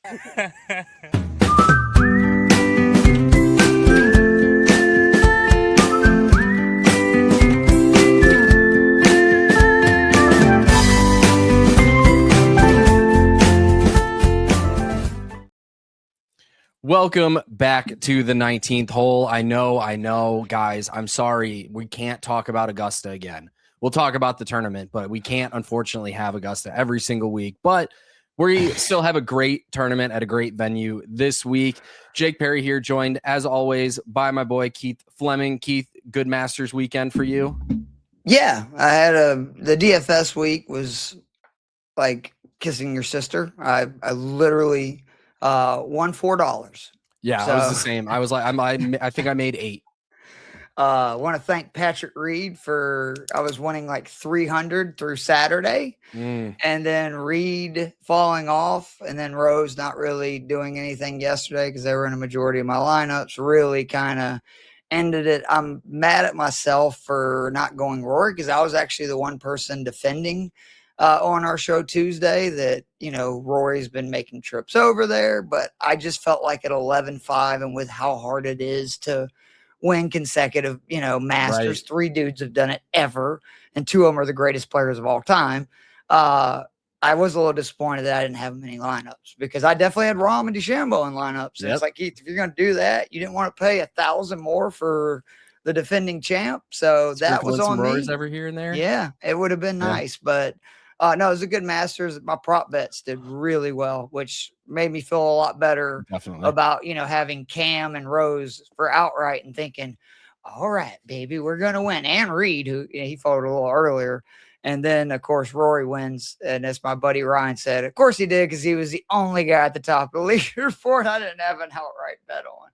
Welcome back to the 19th hole. I know, guys. I'm sorry. We can't talk about Augusta again. We'll talk about the tournament, but we can't, unfortunately, have Augusta every single week. But we still have a great tournament at a great venue this week. Jake Parry here, joined, as always, by my boy, Keith Flemming. Keith, good Masters weekend for you? Yeah, I had the DFS week was like kissing your sister. I literally won $4. Yeah, I was the same. I was like, I think I made $8. I want to thank Patrick Reed I was winning like 300 through Saturday, and then Reed falling off, and then Rose not really doing anything yesterday because they were in a majority of my lineups. Really kind of ended it. I'm mad at myself for not going Rory because I was actually the one person defending on our show Tuesday that, Rory's been making trips over there, but I just felt like at 11-5 and with how hard it is to win consecutive, Masters, right. 3 dudes have done it ever, and 2 of them are the greatest players of all time. I was a little disappointed that I didn't have many lineups because I definitely had Rahm and DeChambeau in lineups. And It's like, Keith, if you're going to do that, you didn't want to pay $1,000 more for the defending champ. So that was on me. Over here and there. Yeah, it would have been nice, but no, it was a good Masters. My prop bets did really well, which made me feel a lot better about, having Cam and Rose for outright and thinking, all right, baby, we're going to win. And Reed, who he followed a little earlier. And then, of course, Rory wins. And as my buddy Ryan said, of course he did because he was the only guy at the top of the leaderboard I didn't have an outright bet on.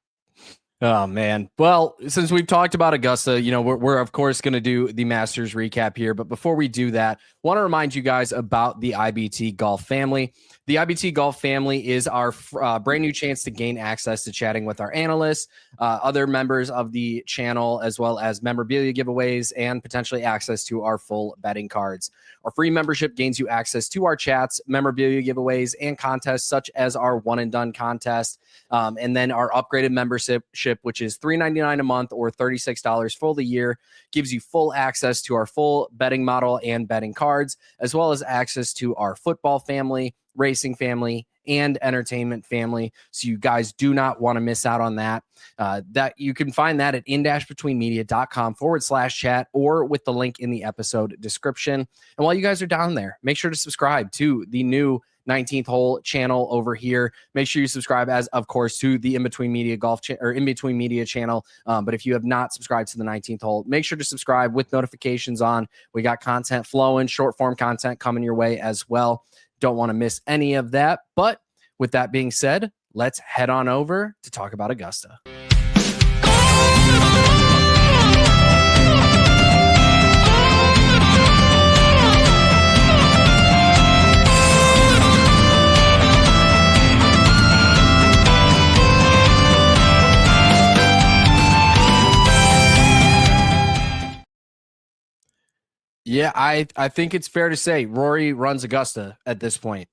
Oh, man. Well, since we've talked about Augusta, we're of course going to do the Masters recap here. But before we do that, want to remind you guys about the IBT Golf family. The IBT Golf family is our brand new chance to gain access to chatting with our analysts, other members of the channel, as well as memorabilia giveaways and potentially access to our full betting cards. Our free membership gains you access to our chats, memorabilia giveaways, and contests such as our one and done contest. And then our upgraded membership, which is $3.99 a month or $36 for the year, gives you full access to our full betting model and betting cards, as well as access to our football family, racing family, and entertainment family. So you guys do not want to miss out on that. That you can find that at in-betweenmedia.com/chat or with the link in the episode description. And while you guys are down there, make sure to subscribe to the new 19th hole channel over here. Make sure you subscribe of course, to the In Between Media In Between Media channel. But if you have not subscribed to the 19th hole, make sure to subscribe with notifications on. We got content flowing, short form content coming your way as well. Don't want to miss any of that. But with that being said, let's head on over to talk about Augusta. Yeah, I think it's fair to say Rory runs Augusta at this point.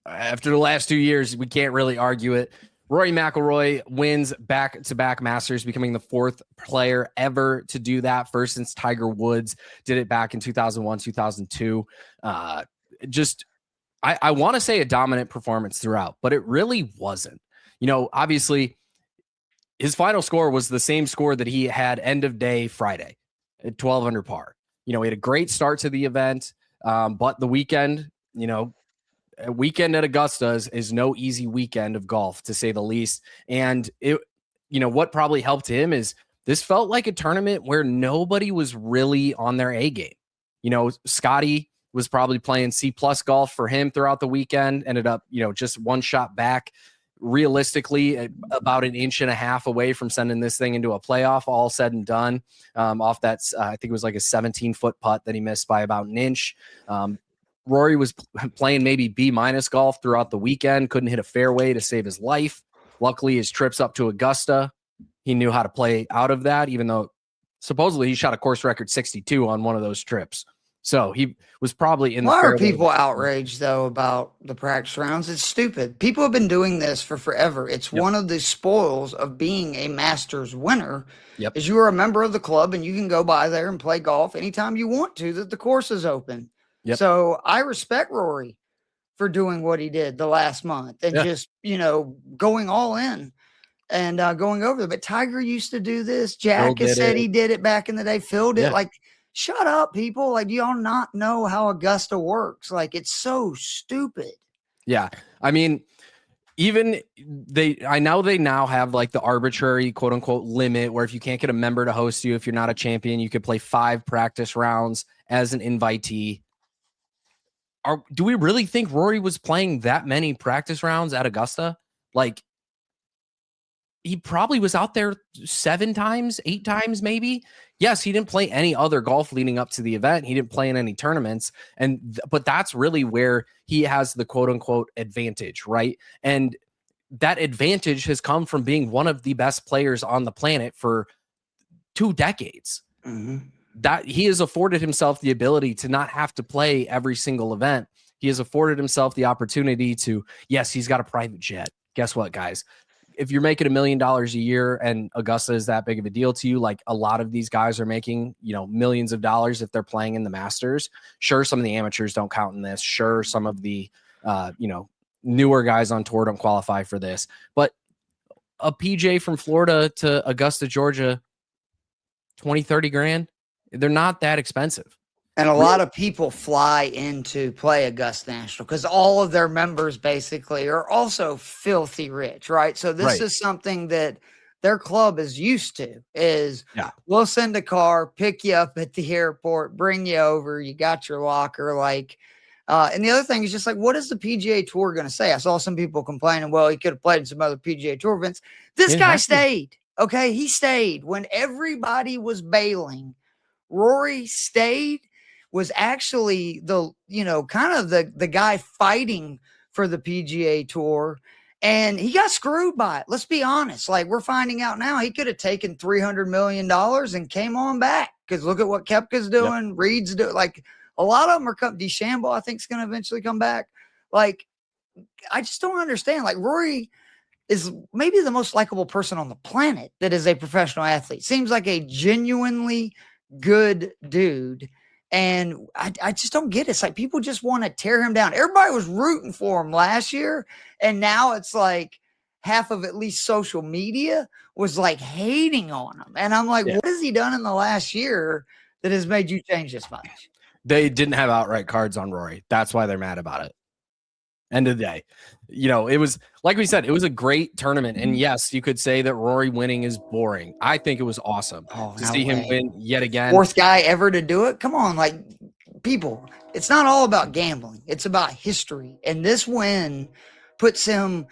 After the last 2 years, we can't really argue it. Rory McIlroy wins back-to-back Masters, becoming the 4th player ever to do that. First since Tiger Woods did it back in 2001, 2002. I want to say a dominant performance throughout, but it really wasn't. Obviously, his final score was the same score that he had end of day Friday at 12 under par. He had a great start to the event, but the weekend, a weekend at Augusta is no easy weekend of golf, to say the least. And what probably helped him is this felt like a tournament where nobody was really on their A game. Scotty was probably playing C+ golf for him throughout the weekend, ended up, just one shot back, realistically about an inch and a half away from sending this thing into a playoff, all said and done, off that, I think it was like a 17-foot putt that he missed by about an inch. Rory was playing maybe B- golf throughout the weekend, couldn't hit a fairway to save his life. Luckily, his trips up to Augusta, he knew how to play out of that, even though supposedly he shot a course record 62 on one of those trips. So he was probably in the Why are fairway. people outraged, though, about the practice rounds? It's stupid. People have been doing this for forever. It's one of the spoils of being a Masters winner. Yep. Is you are a member of the club and you can go by there and play golf anytime you want to, that the course is open. Yep. So I respect Rory for doing what he did the last month and just, going all in and going over there. But Tiger used to do this. Jack has said he did it back in the day. Phil did. Like, shut up, people. Like, do y'all not know how Augusta works? Like, it's so stupid. Yeah. I mean, I know they now have like the arbitrary quote unquote limit where if you can't get a member to host you, if you're not a champion, you could play 5 practice rounds as an invitee. Do we really think Rory was playing that many practice rounds at Augusta? Like, he probably was out there 7 times, 8 times, maybe. Yes, he didn't play any other golf leading up to the event. He didn't play in any tournaments. But that's really where he has the quote unquote advantage, right? And that advantage has come from being one of the best players on the planet for 2 decades. Mm-hmm. That he has afforded himself the ability to not have to play every single event. He has afforded himself the opportunity to, yes, he's got a private jet. Guess what, guys? If you're making $1 million a year and Augusta is that big of a deal to you, like a lot of these guys are making, millions of dollars if they're playing in the Masters. Sure, some of the amateurs don't count in this. Sure, some of the, newer guys on tour don't qualify for this. But a PJ from Florida to Augusta, Georgia, 20, 30 grand. They're not that expensive. And a lot of people fly in to play Augusta National because all of their members basically are also filthy rich, right? So this is something that their club is used to is we'll send a car, pick you up at the airport, bring you over, you got your locker. And the other thing is just like, what is the PGA Tour going to say? I saw some people complaining, well, he could have played in some other PGA Tour events. This guy stayed, okay? He stayed when everybody was bailing. Rory stayed, was actually the guy fighting for the PGA Tour, and he got screwed by it. Let's be honest. Like, we're finding out now he could have taken $300 million and came on back because look at what Koepka's doing, Reed's doing. Like, a lot of them are coming. DeChambeau, I think, is going to eventually come back. Like, I just don't understand. Like, Rory is maybe the most likable person on the planet that is a professional athlete. Seems like a genuinely good dude. And I just don't get it. It's like people just want to tear him down. Everybody was rooting for him last year. And now it's like half of at least social media was like hating on him. And I'm like, what has he done in the last year that has made you change this much? They didn't have outright cards on Rory. That's why they're mad about it. End of the day. It was, like we said, it was a great tournament. And yes, you could say that Rory winning is boring. I think it was awesome to see him win yet again. 4th guy ever to do it. Come on, like, people, it's not all about gambling. It's about history. And this win puts him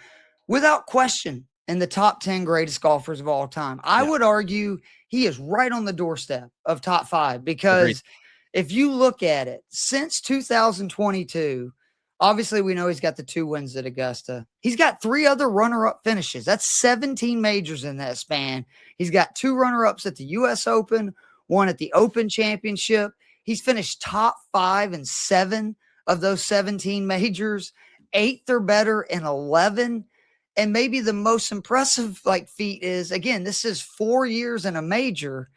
without question in the top 10 greatest golfers of all time. I would argue he is right on the doorstep of top 5 because if you look at it, since 2022, obviously we know he's got the 2 wins at Augusta. He's got 3 other runner-up finishes. That's 17 majors in that span. He's got 2 runner-ups at the U.S. Open, 1 at the Open Championship. He's finished top 5 in 7 of those 17 majors, 8th or better in 11. And maybe the most impressive feat is, again, this is 4 years in a major.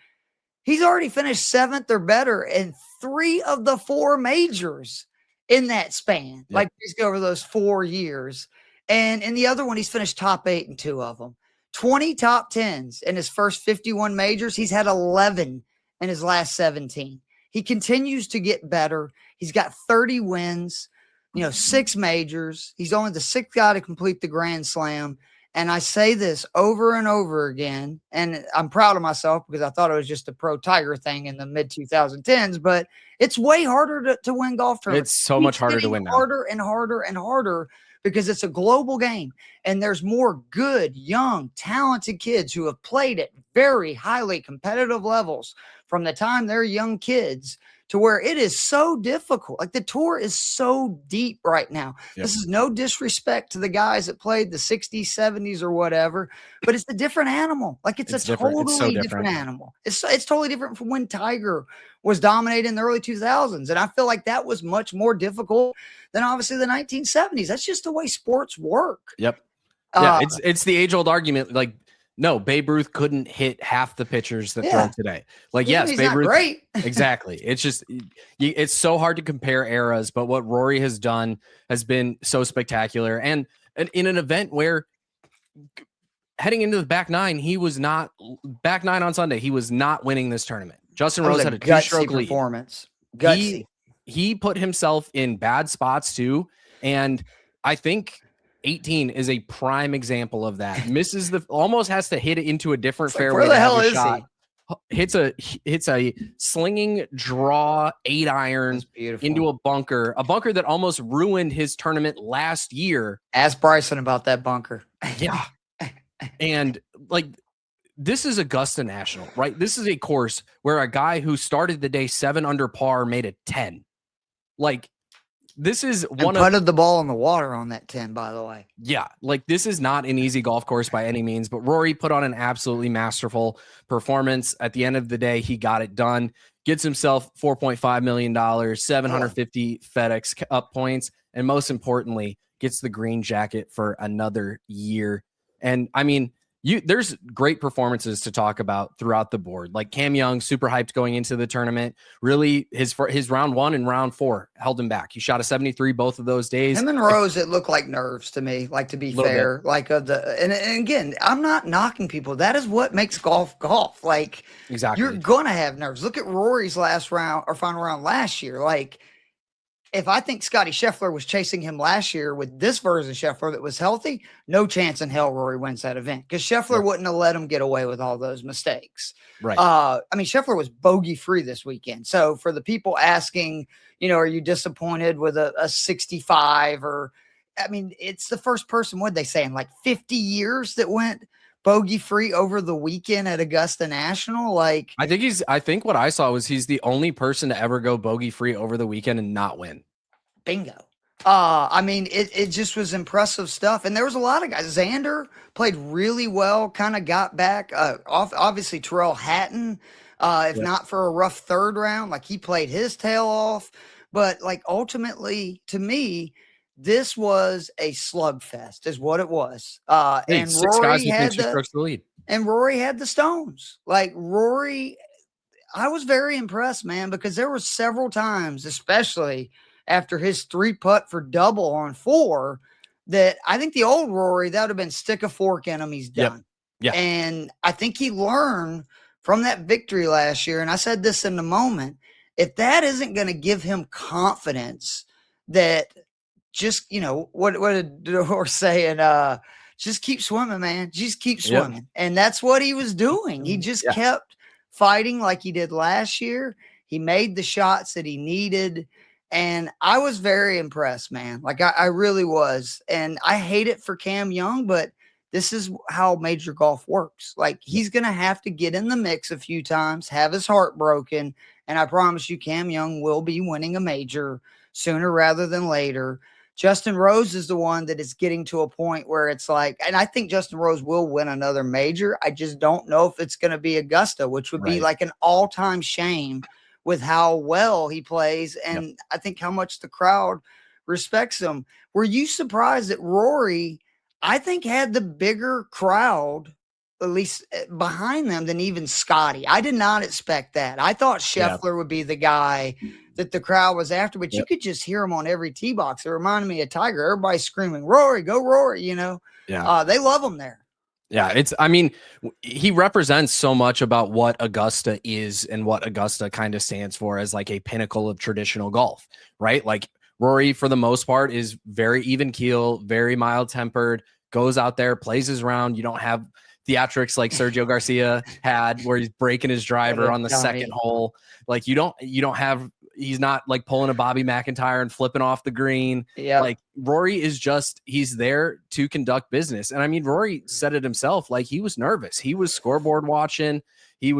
He's already finished 7th or better in 3 of the 4 majors in that span. Just go over those 4 years. And in the other one, he's finished top 8 in 2 of them. 20 top 10s in his first 51 majors. He's had 11 in his last 17. He continues to get better. He's got 30 wins, 6 majors. He's only the 6th guy to complete the Grand Slam. And I say this over and over again, and I'm proud of myself because I thought it was just a pro Tiger thing in the mid 2010s, but it's way harder to win golf tournaments. It's so much harder to win now. Harder and harder and harder because it's a global game and there's more good, young, talented kids who have played at very highly competitive levels from the time they're young kids to where it is so difficult. Like the tour is so deep right now. Yep. This is no disrespect to the guys that played the 60s, 70s or whatever, but it's a different animal. Like it's a different. totally It's so different animal. It's totally different from when Tiger was dominating in the early 2000s. And I feel like that was much more difficult than obviously the 1970s. That's just the way sports work. Yep. Yeah. It's the age old argument. Like, no, Babe Ruth couldn't hit half the pitchers that throw today. Like, yes, he's Babe not Ruth. Great. Exactly. It's just, it's so hard to compare eras, but what Rory has done has been so spectacular. And in an event where heading into the back nine, he was not back nine on Sunday. He was not winning this tournament. Justin Rose had a 2-stroke lead. Performance. Gutsy. He put himself in bad spots too. And I think 18 is a prime example of that. Misses almost has to hit it into a different fairway. Where the hell is shot. He? Hits a slinging draw 8-iron into a bunker that almost ruined his tournament last year. Ask Bryson about that bunker. Yeah. And like, this is Augusta National, right? This is a course where a guy who started the day 7 under par made a 10. Like, this is putted the ball in the water on that 10, by the way. Yeah, like this is not an easy golf course by any means, but Rory put on an absolutely masterful performance. At the end of the day, he got it done. Gets himself $4.5 million, 750 FedEx Cup points, and most importantly, gets the green jacket for another year. And I mean, there's great performances to talk about throughout the board. Like Cam Young, super hyped going into the tournament. Really, his round 1 and round 4 held him back. He shot a 73 both of those days. Him and Rose, it looked like nerves to me. Like, to be fair, like and again, I'm not knocking people. That is what makes golf. Like, exactly, you're gonna have nerves. Look at Rory's last round or final round last year. Like, if I think Scotty Scheffler was chasing him last year with this version of Scheffler that was healthy, no chance in hell Rory wins that event, because Scheffler wouldn't have let him get away with all those mistakes. Right. I mean, Scheffler was bogey free this weekend. So for the people asking, are you disappointed with a 65 or, I mean, it's the first person, what'd they say, in like 50 years that went bogey free over the weekend at Augusta National. Like, I think what I saw was he's the only person to ever go bogey free over the weekend and not win. Bingo. I mean, it just was impressive stuff. And there was a lot of guys. Xander played really well, kind of got back. Obviously Terrell Hatton, if not for a rough third round, like he played his tail off. But like ultimately, to me, this was a slugfest, is what it was. And Rory had the lead. And Rory had the stones. Like Rory, I was very impressed, man, because there were several times, especially after his 3-putt for double on 4, that I think the old Rory, that would have been stick a fork in him. He's done. Yeah. And I think he learned from that victory last year. And I said this in the moment, if that isn't going to give him confidence that just, what did Dor saying? Just keep swimming, man. Just keep swimming. Yep. And that's what he was doing. He just kept fighting like he did last year. He made the shots that he needed. And I was very impressed, man. Like I really was. And I hate it for Cam Young, but this is how major golf works. Like he's going to have to get in the mix a few times, have his heart broken. And I promise you, Cam Young will be winning a major sooner rather than later. Justin Rose is the one that is getting to a point where it's like, and I think Justin Rose will win another major. I just don't know if it's going to be Augusta, which would be like an all-time shame with how well he plays. And I think how much the crowd respects him. Were you surprised that Rory, I think, had the bigger crowd, at least behind them, than even Scotty? I did not expect that. I thought Scheffler would be the guy that the crowd was after, but you could just hear him on every tee box. It reminded me of Tiger. Everybody screaming, Rory, go Rory, they love him there. Yeah, he represents so much about what Augusta is and what Augusta kind of stands for as like a pinnacle of traditional golf, right? Like Rory, for the most part, is very even keel, very mild tempered, goes out there, plays his round. You don't have theatrics like Sergio Garcia had, where he's breaking his driver on the second hole. Like you don't have he's not like pulling a Bobby McIntyre and flipping off the green. Yeah. Like Rory is just, he's there to conduct business. And I mean, Rory said it himself, like he was nervous. He was scoreboard watching. He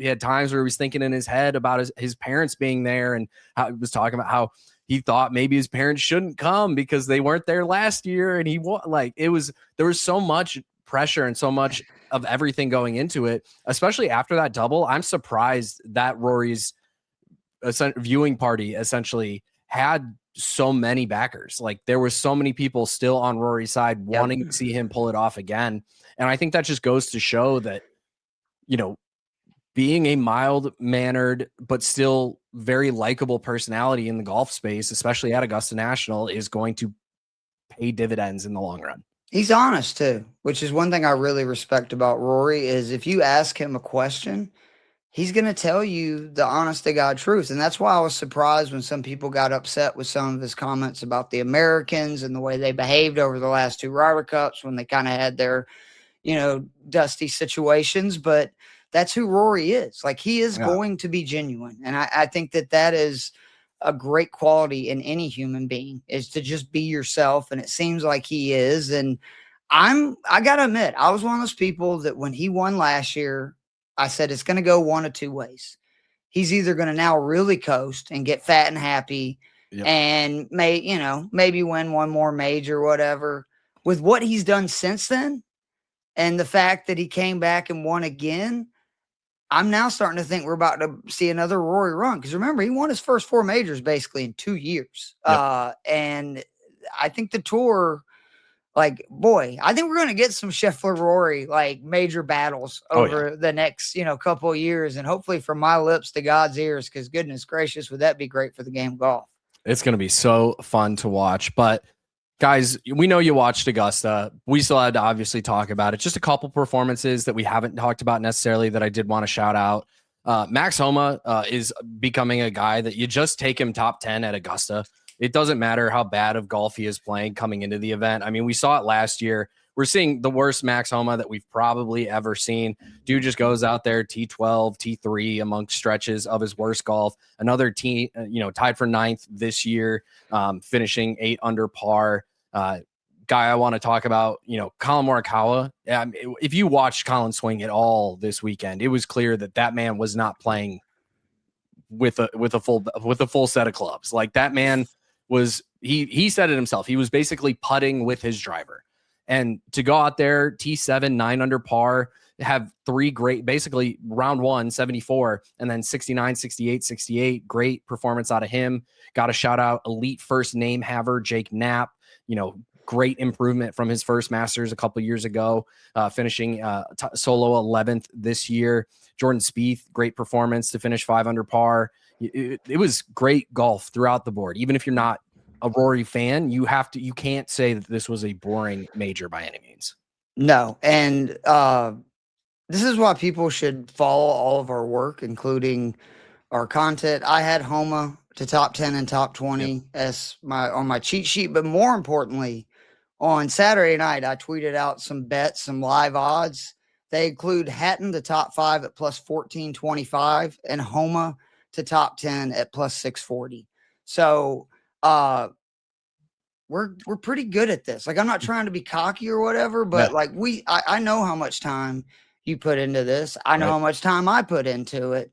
had times where he was thinking in his head about his parents being there, and how he was talking about how he thought maybe his parents shouldn't come because they weren't there last year. And there was so much pressure and so much of everything going into it, especially after that double. I'm surprised that Rory's viewing party essentially had so many backers. Like there were so many people still on Rory's side wanting to see him pull it off again. And I think that just goes to show that, you know, being a mild-mannered but still very likable personality in the golf space, especially at Augusta National, is going to pay dividends in the long run. He's honest too, which is one thing I really respect about Rory, is if you ask him a question, he's going to tell you the honest to God truth. And that's why I was surprised when some people got upset with some of his comments about the Americans and the way they behaved over the last two Ryder Cups when they kind of had their, you know, dusty situations. But that's who Rory is. Like he is going to be genuine. And I think that is a great quality in any human being, is to just be yourself. And it seems like he is. And I got to admit, I was one of those people that when he won last year, I said, it's going to go one of two ways. He's either going to now really coast and get fat and happy and maybe win one more major or whatever. With what he's done since then and the fact that he came back and won again, I'm now starting to think we're about to see another Rory run. Because remember, he won his first 4 majors basically in 2 years. And I think the tour, like, boy, I think we're going to get some Scheffler Rory, like, major battles over the next, couple of years. And hopefully from my lips to God's ears, because goodness gracious, would that be great for the game of golf? It's going to be so fun to watch. But guys, we know you watched Augusta. We still had to obviously talk about it. Just a couple performances that we haven't talked about necessarily that I did want to shout out. Max Homa is becoming a guy that you just take him top 10 at Augusta. It doesn't matter how bad of golf he is playing coming into the event. I mean, we saw it last year. We're seeing the worst Max Homa that we've probably ever seen. Dude just goes out there, T12, T3 amongst stretches of his worst golf. Another tied for 9th this year, finishing 8 under par. Guy I want to talk about, Colin Morikawa. If you watched Colin swing at all this weekend, it was clear that man was not playing with a full set of clubs. Like that man was, he said it himself. He was basically putting with his driver. And to go out there, T7, 9 under par, have 3 great, basically round 1, 74, and then 69, 68, 68. Great performance out of him. Got to shout out elite first name haver, Jake Knapp. Great improvement from his first Masters a couple years ago, finishing solo 11th this year. Jordan Spieth, great performance to finish 5 under par. It was great golf throughout the board. Even if you're not a Rory fan, you can't say that this was a boring major by any means. No. And this is why people should follow all of our work, including our content. I had Homa to top 10 and top 20 as on my cheat sheet. But more importantly, on Saturday night, I tweeted out some bets, some live odds. They include Hatton to top 5 at plus 1425 and Homa to top 10 at plus 640. So we're pretty good at this. Like, I'm not trying to be cocky or whatever, but I know how much time you put into this. I know how much time I put into it.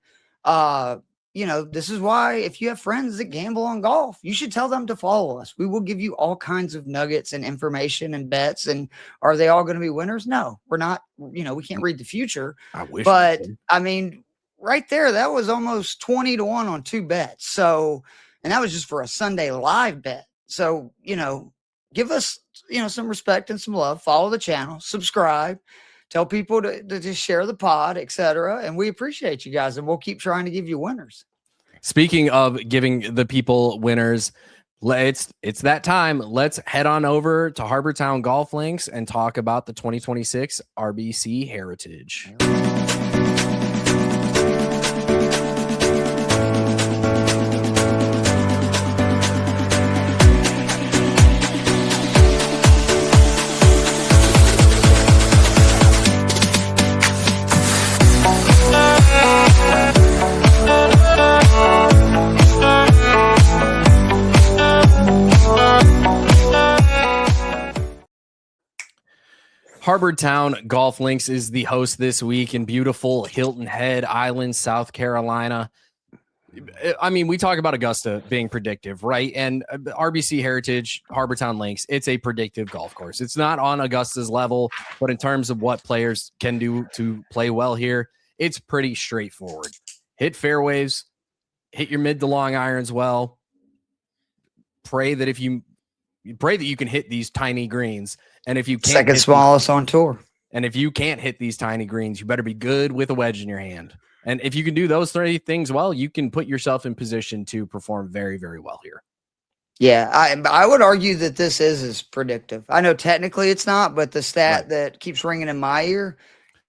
This is why if you have friends that gamble on golf, you should tell them to follow us. We will give you all kinds of nuggets and information and bets. And are they all going to be winners? No, we're not. We can't read the future. I wish. But I mean, right there, that was almost 20-1 on 2 bets. So, and that was just for a Sunday live bet. So, give us, some respect and some love. Follow the channel, subscribe. Tell people to just share the pod, etc. And we appreciate you guys, and we'll keep trying to give you winners. Speaking of giving the people winners, it's that time. Let's head on over to Harbortown Golf Links and talk about the 2026 RBC Heritage. Harbor Town Golf Links is the host this week in beautiful Hilton Head Island, South Carolina. I mean, we talk about Augusta being predictive, right? And RBC Heritage, Harbor Town Links, it's a predictive golf course. It's not on Augusta's level, but in terms of what players can do to play well here, it's pretty straightforward. Hit fairways, hit your mid to long irons well. Pray that you can hit these tiny greens. And if you can't, second smallest on tour. And if you can't hit these tiny greens, you better be good with a wedge in your hand. And if you can do those 3 things well, you can put yourself in position to perform very, very well here. Yeah, I would argue that this is predictive. I know technically it's not, but the stat that keeps ringing in my ear,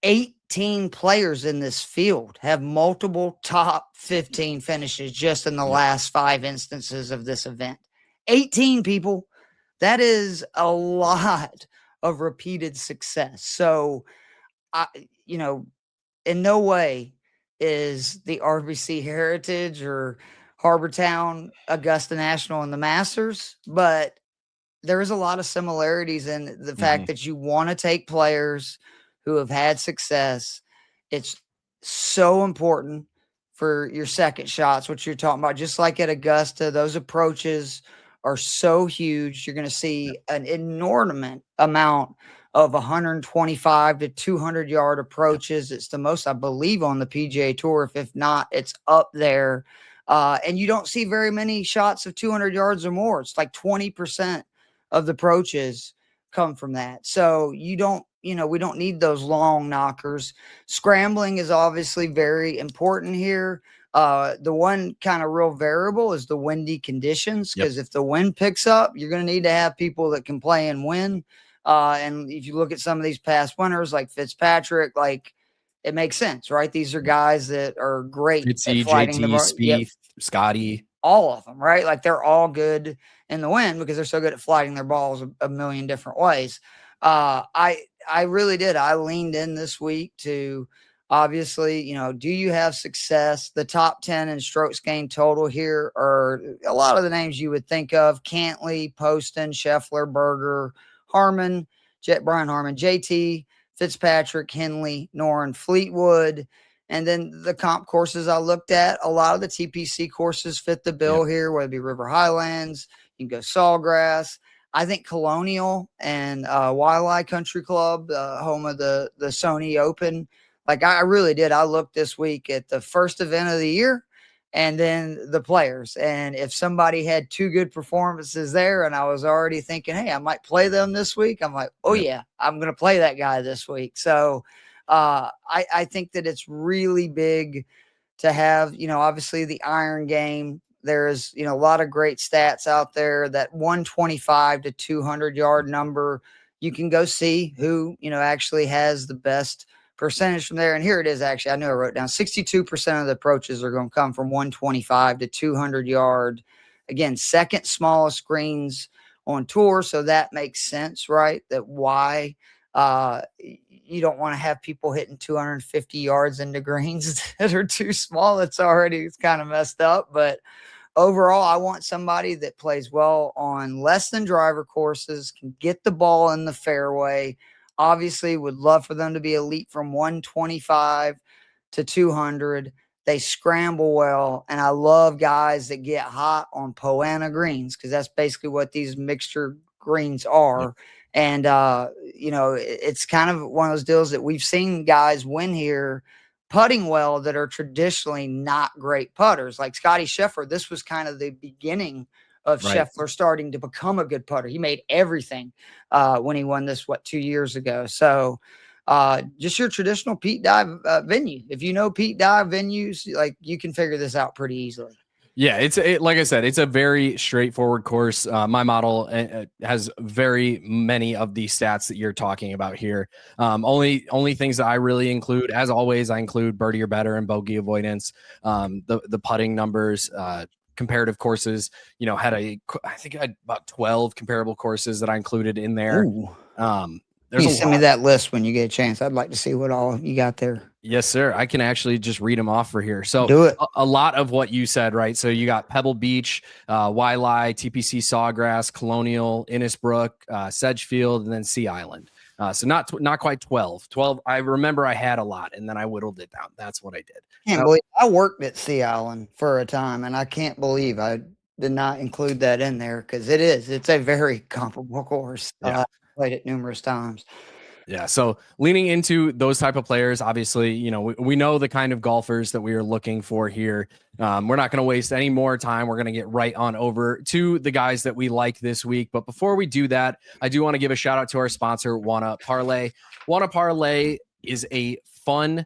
18 players in this field have multiple top 15 finishes just in the last 5 instances of this event. 18 people. That is a lot of repeated success. So, in no way is the RBC Heritage or Harbor Town, Augusta National, and the Masters, but there is a lot of similarities in the fact that you want to take players who have had success. It's so important for your second shots, what you're talking about. Just like at Augusta, those approaches are so huge. You're going to see an inordinate amount of 125 to 200 yard approaches. It's the most, I believe, on the PGA Tour. If not, it's up there. And you don't see very many shots of 200 yards or more. It's like 20% of the approaches come from that. So we don't need those long knockers. Scrambling is obviously very important here. The one kind of real variable is the windy conditions, because if the wind picks up, you're going to need to have people that can play and win. And if you look at some of these past winners like Fitzpatrick, it makes sense, right? These are guys that are great at flighting the ball. Spieth, Scotty, all of them, right? Like they're all good in the wind because they're so good at flighting their balls a million different ways. I really did. I leaned in this week to obviously, do you have success? The top 10 in strokes gained total here are a lot of the names you would think of: Cantley, Poston, Scheffler, Berger, Harman, Brian Harman, JT, Fitzpatrick, Henley, Noren, Fleetwood. And then the comp courses I looked at, a lot of the TPC courses fit the bill here, whether it be River Highlands, you can go Sawgrass. I think Colonial and Waialae Country Club, home of the Sony Open. I really did. I looked this week at the first event of the year and then the players. And if somebody had 2 good performances there and I was already thinking, hey, I might play them this week, I'm like, oh, yeah, I'm going to play that guy this week. So I think that it's really big to have, obviously the iron game. There's, a lot of great stats out there. That 125 to 200 yard number, you can go see who, actually has the best percentage from there. And here it is. Actually, I know I wrote down 62% of the approaches are going to come from 125 to 200 yard. Again, second smallest greens on tour. So that makes sense, right? That why you don't want to have people hitting 250 yards into greens that are too small. It's kind of messed up. But overall, I want somebody that plays well on less than driver courses, can get the ball in the fairway. Obviously, would love for them to be elite from 125 to 200. They scramble well, and I love guys that get hot on Poana greens, because that's basically what these mixture greens are. And, it's kind of one of those deals that we've seen guys win here putting well that are traditionally not great putters. Like Scotty Scheffler, this was kind of the beginning of Scheffler starting to become a good putter. He made everything when he won this, 2 years ago. So just your traditional Pete Dye venue. If you know Pete Dye venues, you can figure this out pretty easily. Yeah, like I said, it's a very straightforward course. My model has very many of the stats that you're talking about here. Only things that I really include, as always, I include birdie or better and bogey avoidance. The putting numbers, comparative courses. I think I had about 12 comparable courses that I included in there. You send me that list when you get a chance. I'd like to see what all you got there. Yes, sir. I can actually just read them off for here. So Do it. a lot of what you said, right? So you got Pebble Beach, Waialae, TPC Sawgrass, Colonial, Innisbrook, Sedgefield, and then Sea Island. So not quite 12. 12. I remember I had a lot, and then I whittled it down. That's what I did. Can't believe I worked at Sea Island for a time, and I can't believe I did not include that in there because it's a very comparable course. Yeah. I played it numerous times. Yeah. So leaning into those type of players, obviously, we know the kind of golfers that we are looking for here. We're not going to waste any more time. We're going to get right on over to the guys that we like this week. But before we do that, I do want to give a shout out to our sponsor, WannaParlay. WannaParlay is a fun,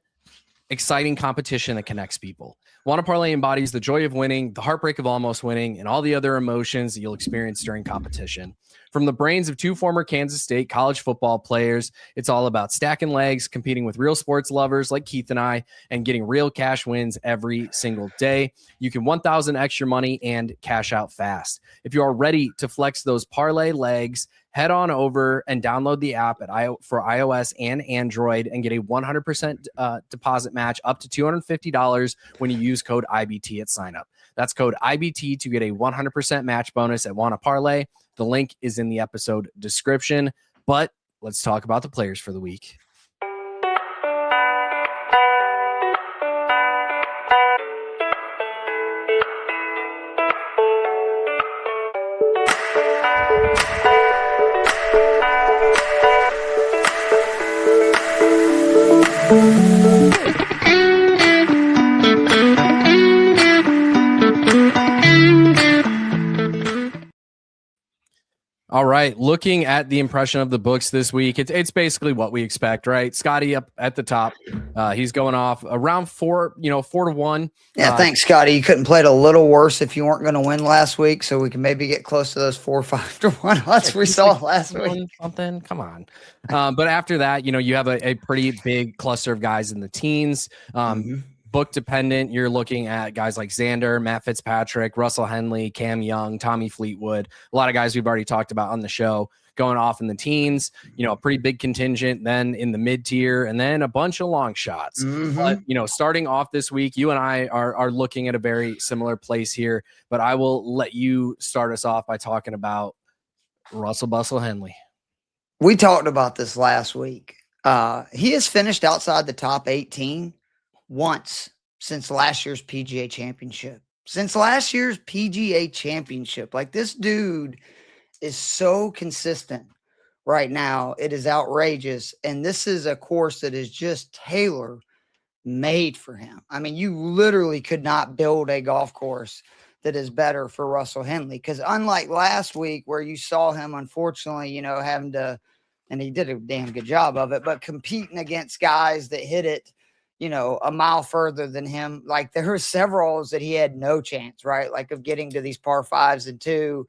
exciting competition that connects people. WannaParlay embodies the joy of winning, the heartbreak of almost winning, and all the other emotions that you'll experience during competition. From the brains of two former Kansas State college football players, it's all about stacking legs, competing with real sports lovers like Keith and I, and getting real cash wins every single day. You can 1,000 extra money and cash out fast. If you are ready to flex those parlay legs, head on over and download the app for iOS and Android and get a 100% deposit match up to $250 when you use code IBT at sign up. That's code IBT to get a 100% match bonus at WannaParlay. The link is in the episode description, but let's talk about the players for the week. All right. Looking at the impression of the books this week, it's basically what we expect, right? Scotty up at the top. He's going off around 4-1. Yeah. Thanks, Scotty. You couldn't play it a little worse if you weren't going to win last week. So we can maybe get close to those 4 or 5-1 odds we saw last week. Something. Come on. But after that, you have a pretty big cluster of guys in the teens. Book dependent, you're looking at guys like Xander, Matt Fitzpatrick, Russell Henley, Cam Young, Tommy Fleetwood, a lot of guys we've already talked about on the show going off in the teens, a pretty big contingent, then in the mid tier, and then a bunch of long shots. But, starting off this week, you and I are looking at a very similar place here, but I will let you start us off by talking about Russell Bustle Henley. We talked about this last week. He has finished outside the top 18 once since last year's PGA Championship. Like, this dude is so consistent right now. It is outrageous. And this is a course that is just tailor-made for him. I mean, you literally could not build a golf course that is better for Russell Henley. Because unlike last week where you saw him, unfortunately, having to, and he did a damn good job of it, but competing against guys that hit it a mile further than him. Like, there were several that he had no chance, right? Like, of getting to these par 5s and 2.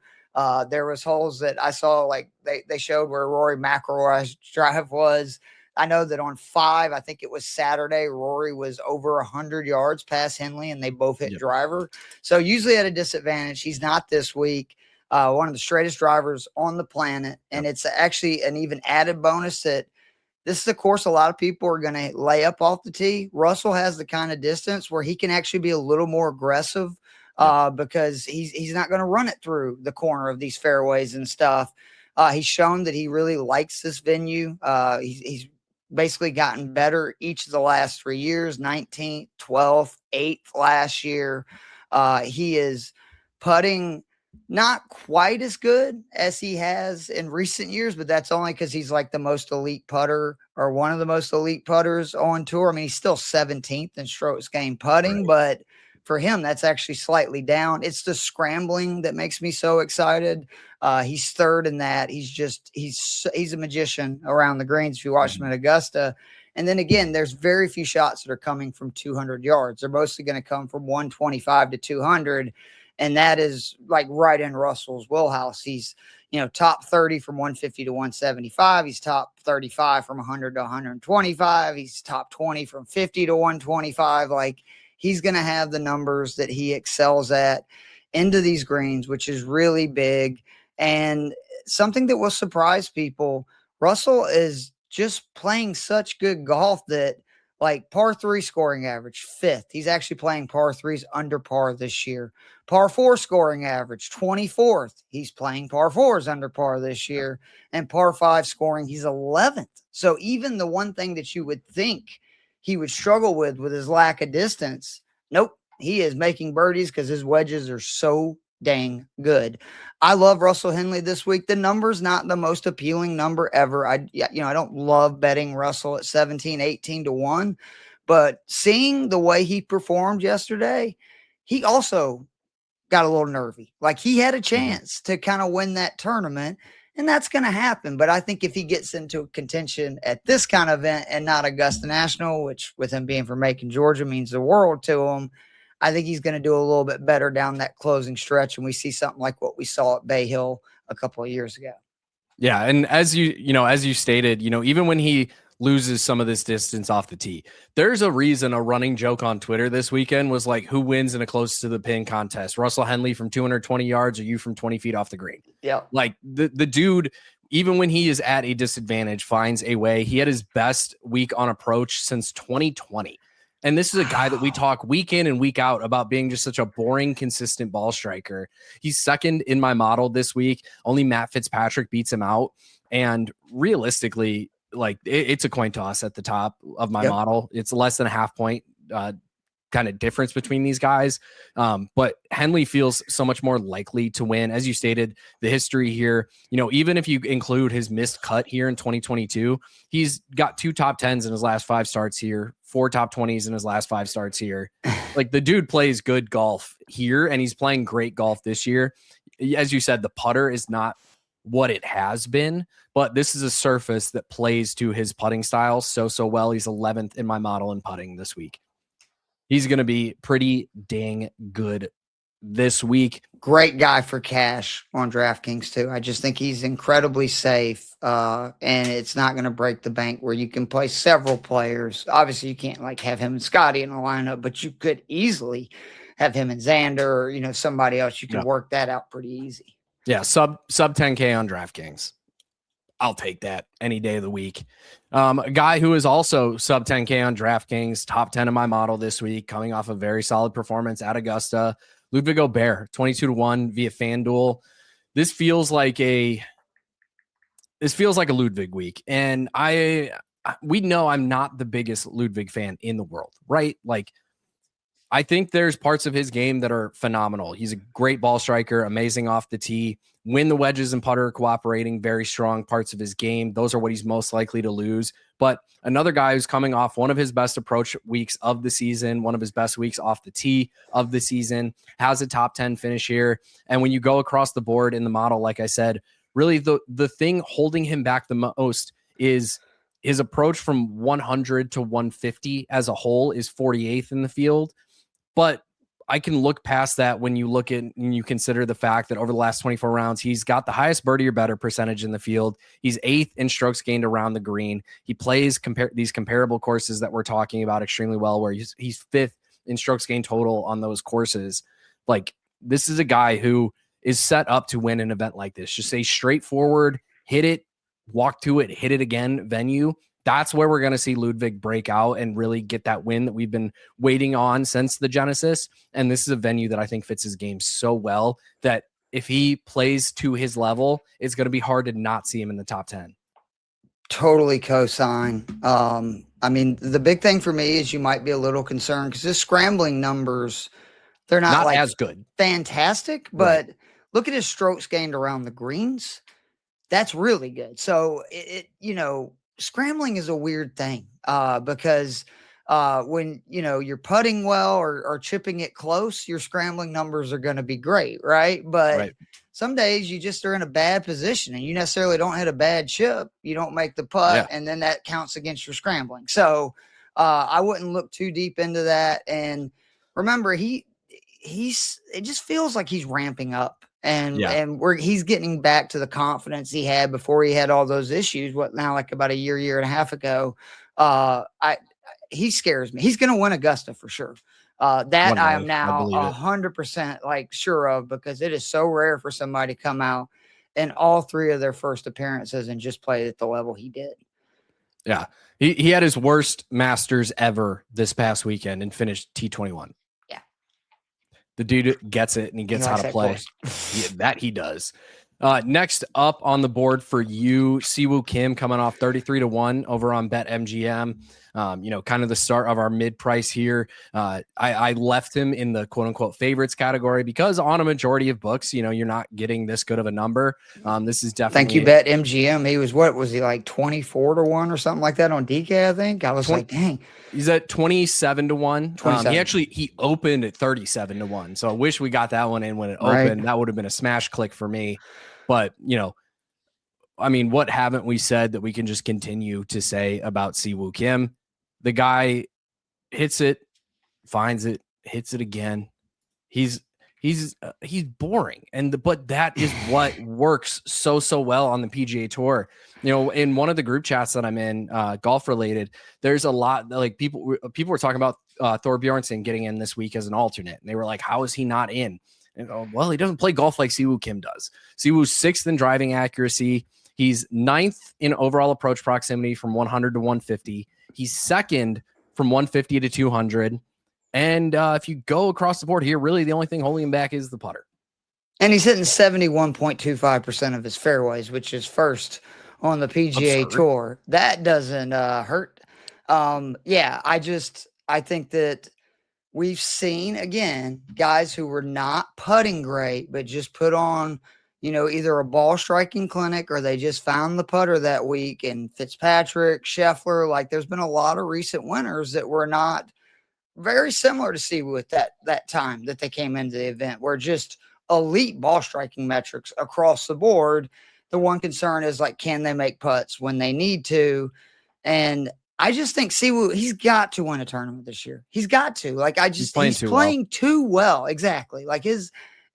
There was holes that I saw, like they showed where Rory McIlroy's drive was. I know that on 5, I think it was Saturday, Rory was over 100 yards past Henley and they both hit driver. So usually at a disadvantage. He's not this week. One of the straightest drivers on the planet. And it's actually an even added bonus that this is a course a lot of people are going to lay up off the tee. Russell has the kind of distance where he can actually be a little more aggressive because he's not going to run it through the corner of these fairways and stuff. He's shown that he really likes this venue. He's basically gotten better each of the last 3 years, 19th, 12th, 8th last year. He is putting not quite as good as he has in recent years, but that's only because he's like the most elite putter or one of the most elite putters on tour. I mean, he's still 17th in strokes gained putting, but for him, that's actually slightly down. It's the scrambling that makes me so excited. He's third in that. He's a magician around the greens if you watch him at Augusta. And then again, there's very few shots that are coming from 200 yards. They're mostly going to come from 125 to 200. And that is like right in Russell's wheelhouse. He's, top 30 from 150 to 175. He's top 35 from 100 to 125. He's top 20 from 50 to 125. Like, he's going to have the numbers that he excels at into these greens, which is really big. And something that will surprise people, Russell is just playing such good golf that, Like par 3 scoring average, 5th. He's actually playing par 3s under par this year. Par 4 scoring average, 24th. He's playing par 4s under par this year. And par 5 scoring, he's 11th. So even the one thing that you would think he would struggle with his lack of distance, nope. He is making birdies because his wedges are so dang good. I love Russell Henley this week. The number's not the most appealing number ever. I don't love betting Russell at 17, 18 to 1, but seeing the way he performed yesterday, he also got a little nervy. Like he had a chance to kind of win that tournament, and that's going to happen. But I think if he gets into contention at this kind of event and not Augusta National, which with him being from Macon, Georgia means the world to him, I think he's going to do a little bit better down that closing stretch, and we see something like what we saw at Bay Hill a couple of years ago. Yeah, and as you stated, even when he loses some of this distance off the tee, there's a reason. A running joke on Twitter this weekend was like, who wins in a close to the pin contest? Russell Henley from 220 yards or you from 20 feet off the green? Yeah. Like the dude, even when he is at a disadvantage, finds a way. He had his best week on approach since 2020. And this is a guy that we talk week in and week out about being just such a boring, consistent ball striker. He's second in my model this week. Only Matt Fitzpatrick beats him out. And realistically, like it's a coin toss at the top of my model. It's less than a half point kind of difference between these guys. But Henley feels so much more likely to win. As you stated, the history here, even if you include his missed cut here in 2022, he's got 2 top 10s in his last 5 starts here, 4 top 20s in his last 5 starts here. Like the dude plays good golf here, and he's playing great golf this year. As you said, the putter is not what it has been, but this is a surface that plays to his putting style so well. He's 11th in my model in putting this week. He's going to be pretty dang good this week. Great guy for cash on DraftKings too. I just think he's incredibly safe, and it's not going to break the bank where you can play several players. Obviously, you can't like have him and Scotty in a lineup, but you could easily have him and Xander or somebody else. You can work that out pretty easy. Yeah, sub 10K on DraftKings. I'll take that any day of the week. A guy who is also sub 10K on DraftKings, top 10 in my model this week, coming off a very solid performance at Augusta. Ludvig 22 to 1 via FanDuel. This feels like a Ludvig week, and we know I'm not the biggest Ludvig fan in the world, right? Like, I think there's parts of his game that are phenomenal. He's a great ball striker, amazing off the tee. When the wedges and putter are cooperating, very strong parts of his game. Those are what he's most likely to lose. But another guy who's coming off one of his best approach weeks of the season, one of his best weeks off the tee of the season, has a top 10 finish here. And when you go across the board in the model, like I said, really the thing holding him back the most is his approach from 100 to 150 as a whole is 48th in the field. But I can look past that when you look at and you consider the fact that over the last 24 rounds, he's got the highest birdie or better percentage in the field. He's 8th in strokes gained around the green. He plays these comparable courses that we're talking about extremely well, where he's 5th in strokes gained total on those courses. Like, this is a guy who is set up to win an event like this. Just a straightforward, hit it, walk to it, hit it again venue. That's where we're going to see Ludvig break out and really get that win that we've been waiting on since the Genesis. And this is a venue that I think fits his game so well that if he plays to his level, it's going to be hard to not see him in the top 10. Totally co-sign. I mean, the big thing for me is you might be a little concerned because his scrambling numbers, they're not like as good. Fantastic, but look at his strokes gained around the greens. That's really good. So scrambling is a weird thing because when you're putting well or chipping it close, your scrambling numbers are going to be great, right? But some days you just are in a bad position and you necessarily don't hit a bad chip. You don't make the putt, and then that counts against your scrambling. So I wouldn't look too deep into that. And remember, it just feels like he's ramping up. And he's getting back to the confidence he had before he had all those issues. Like about a year and a half ago. He scares me. He's going to win Augusta for sure. That I am now 100% like sure of, because it is so rare for somebody to come out in all 3 of their first appearances and just play at the level he did. Yeah. He had his worst Masters ever this past weekend and finished T21. Yeah. The dude gets it, and he gets how to play. That he does. Next up on the board for you, Siwoo Kim coming off 33-1 over on BetMGM. Kind of the start of our mid price here. I left him in the quote unquote favorites category because on a majority of books, you're not getting this good of a number. This is definitely. Thank you, BetMGM. He was like 24-1 or something like that on DK? I think I was 20, like, dang. He's at 27-1. He opened at 37-1. So I wish we got that one in when it opened. That would have been a smash click for me. But, what haven't we said that we can just continue to say about Siwoo Kim? The guy hits it, finds it, hits it again. He's boring. But that is what works so well on the PGA Tour. In one of the group chats that I'm in, golf related, there's a lot like people were talking about Thor Bjornsson getting in this week as an alternate. And they were like, how is he not in? And, well, he doesn't play golf like Siwoo Kim does. Siwoo's 6th in driving accuracy. He's 9th in overall approach proximity from 100 to 150. He's 2nd from 150 to 200. And if you go across the board here, really the only thing holding him back is the putter. And he's hitting 71.25% of his fairways, which is first on the PGA Tour. That doesn't hurt. I think that we've seen, again, guys who were not putting great, but just put on, either a ball striking clinic or they just found the putter that week. And Fitzpatrick, Scheffler, like there's been a lot of recent winners that were not very similar to Siwoo at that time that they came into the event. Were just elite ball striking metrics across the board. The one concern is like, can they make putts when they need to? And I just think Siwoo, he's got to win a tournament this year. He's got to. Like, he's playing too well. Exactly. Like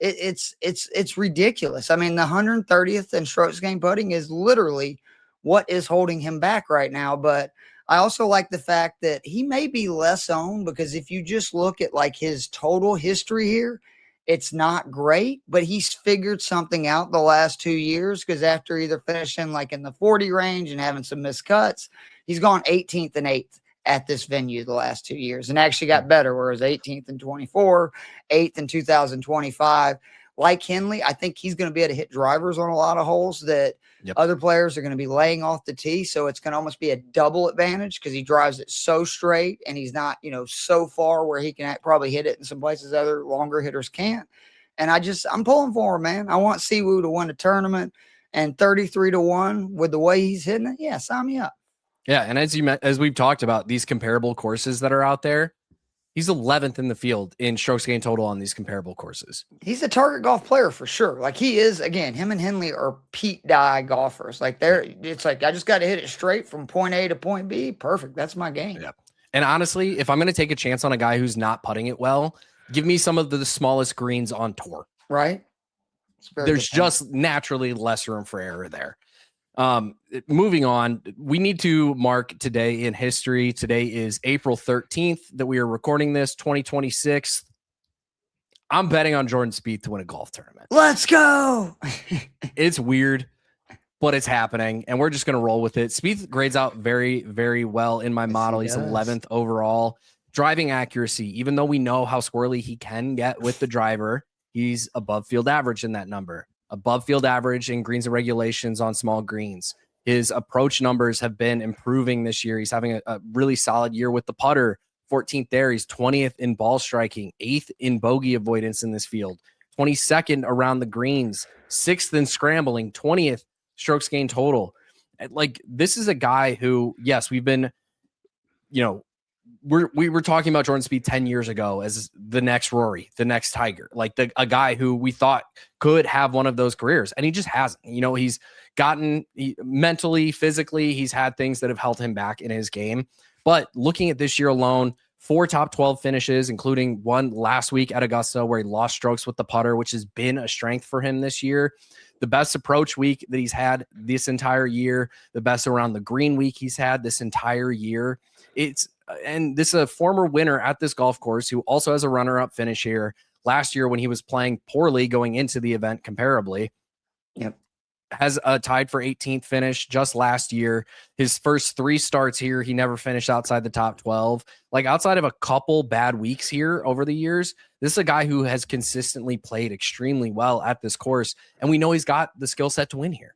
it's ridiculous. I mean, the 130th in strokes gained putting is literally what is holding him back right now. But I also like the fact that he may be less owned because if you just look at like his total history here, it's not great, but he's figured something out the last 2 years because after either finishing like in the 40 range and having some missed cuts, he's gone 18th and 8th at this venue the last 2 years and actually got better, whereas 18th in 24, 8th in 2025. Like Henley, I think he's going to be able to hit drivers on a lot of holes that other players are going to be laying off the tee. So it's going to almost be a double advantage because he drives it so straight and he's not, so far where he can probably hit it in some places other longer hitters can't. And I'm pulling for him, man. I want Siwoo to win a tournament, and 33-1 with the way he's hitting it. Yeah, sign me up. Yeah. And as we've talked about these comparable courses that are out there, he's 11th in the field in strokes gained total on these comparable courses. He's a target golf player for sure. Like he is, again, him and Henley are Pete Dye golfers. Like it's like, I just got to hit it straight from point A to point B. Perfect. That's my game. Yeah. And honestly, if I'm going to take a chance on a guy who's not putting it well, give me some of the smallest greens on tour. Right. There's just naturally less room for error there. Moving on, we need to mark today in history. Today is April 13th that we are recording this, 2026. I'm betting on Jordan Spieth to win a golf tournament. Let's go. It's weird, but it's happening, and we're just going to roll with it. Spieth grades out very, very well in my model. He's 11th overall. Driving accuracy, even though we know how squirrely he can get with the driver, he's above field average in that number. Above field average in greens and regulations on small greens. His approach numbers have been improving this year. He's having a really solid year with the putter. 14th there. He's 20th in ball striking, 8th in bogey avoidance in this field, 22nd around the greens, 6th in scrambling, 20th strokes gained total. Like, this is a guy who, yes, we've been, we were talking about Jordan Spieth 10 years ago as the next Rory, the next Tiger, like a guy who we thought could have one of those careers, and he just hasn't. He's gotten mentally, physically, he's had things that have held him back in his game. But looking at this year alone, 4 top 12 finishes, including one last week at Augusta where he lost strokes with the putter, which has been a strength for him this year. The best approach week that he's had this entire year, the best around the green week he's had this entire year. And this is a former winner at this golf course who also has a runner-up finish here last year when he was playing poorly going into the event comparably. Yep. has a tied for 18th finish just last year. His first 3 starts here, he never finished outside the top 12. Like, outside of a couple bad weeks here over the years, this is a guy who has consistently played extremely well at this course, and we know he's got the skill set to win here.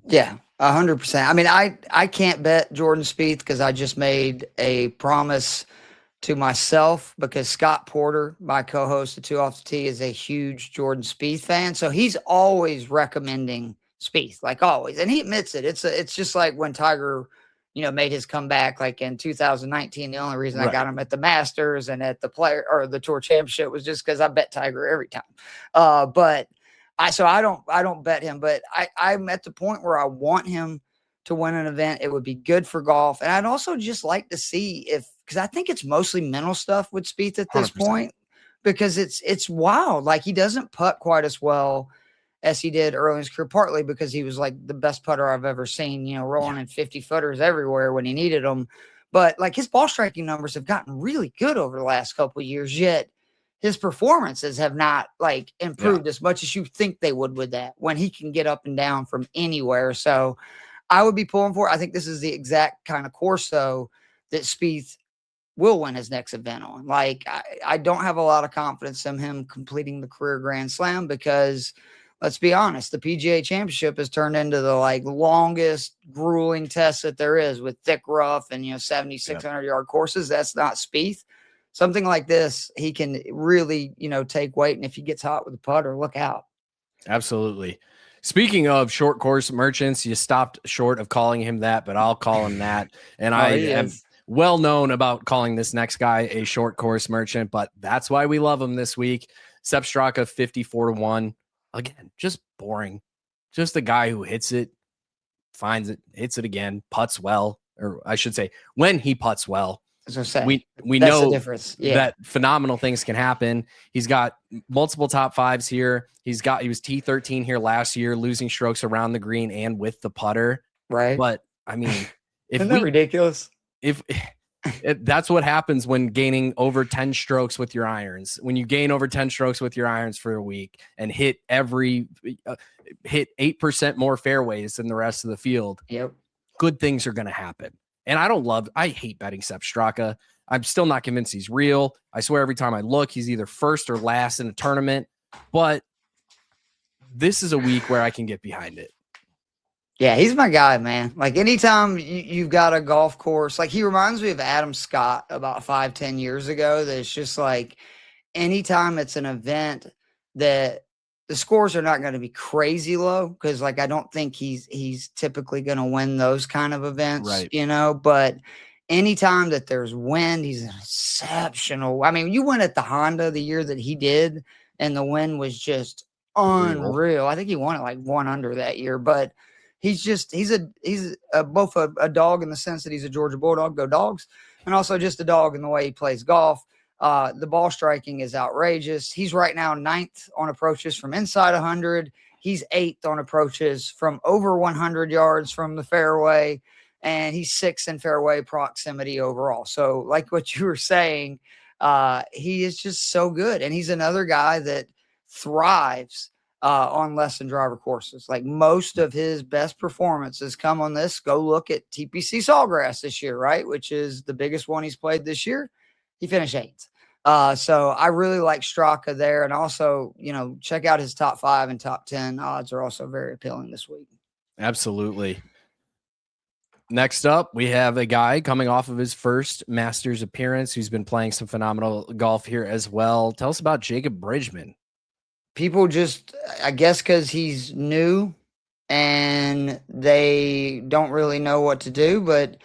Yeah, 100%. I mean, I can't bet Jordan Spieth because I just made a promise to myself, because Scott Porter, my co-host of Two Off the Tee, is a huge Jordan Spieth fan. So he's always recommending Spieth, like always. And he admits it. It's just like when Tiger, made his comeback like in 2019. The only reason I got him at the Masters and at the Tour Championship was just because I bet Tiger every time. But I don't bet him, but I'm at the point where I want him to win an event. It would be good for golf. And I'd also just like to see because I think it's mostly mental stuff with Spieth at this 100%. Point, because it's wild. Like, he doesn't putt quite as well as he did early in his career, partly because he was like the best putter I've ever seen, rolling in 50 footers everywhere when he needed them. But like, his ball striking numbers have gotten really good over the last couple of years, yet his performances have not like improved as much as you think they would with that, when he can get up and down from anywhere. So I would be pulling for it. I think this is the exact kind of course, though, that Spieth will win his next event on. Like, I don't have a lot of confidence in him completing the career Grand Slam, because let's be honest, the PGA Championship has turned into the longest grueling test that there is, with thick rough and 7,600 yard courses. That's not Spieth. Something like this, he can really take weight, and if he gets hot with a putter, look out. Absolutely. Speaking of short course merchants, you stopped short of calling him that, but I'll call him that. And I am well known about calling this next guy a short course merchant, but that's why we love him this week. Sepp Straka, 54-1. Again, just boring. Just a guy who hits it, finds it, hits it again, putts well, or I should say, when he putts well. We know that phenomenal things can happen. He's got multiple top fives here. He was T13 here last year, losing strokes around the green and with the putter. Right. But I mean, isn't that ridiculous? That's what happens when gaining over 10 strokes with your irons. When you gain over 10 strokes with your irons for a week and hit 8% more fairways than the rest of the field. Yep. Good things are going to happen. And I hate betting Sepp Straka. I'm still not convinced he's real. I swear every time I look, he's either first or last in a tournament. But this is a week where I can get behind it. Yeah, he's my guy, man. Like, anytime you've got a golf course, like, he reminds me of Adam Scott about 5-10 years ago. That it's just like, anytime it's an event that the scores are not going to be crazy low, because like, I don't think he's typically going to win those kind of events, right. But anytime that there's wind, he's an exceptional. I mean, you went at the Honda the year that he did, and the wind was just unreal. I think he won it like 1 under that year, but he's both a dog in the sense that he's a Georgia Bulldog, go Dogs, and also just a dog in the way he plays golf. The ball striking is outrageous. He's right now 9th on approaches from inside 100. He's 8th on approaches from over 100 yards from the fairway, and he's 6th in fairway proximity overall. So like what you were saying, he is just so good. And he's another guy that thrives on less than driver courses. Like, most of his best performances come on this. Go look at TPC Sawgrass this year, right? Which is the biggest one he's played this year. He finished 8th. So I really like Straka there. And also, check out his top 5 and top 10 odds are also very appealing this week. Absolutely. Next up, we have a guy coming off of his first Masters appearance who's been playing some phenomenal golf here as well. Tell us about Jacob Bridgeman. People just, I guess, because he's new and they don't really know what to do, but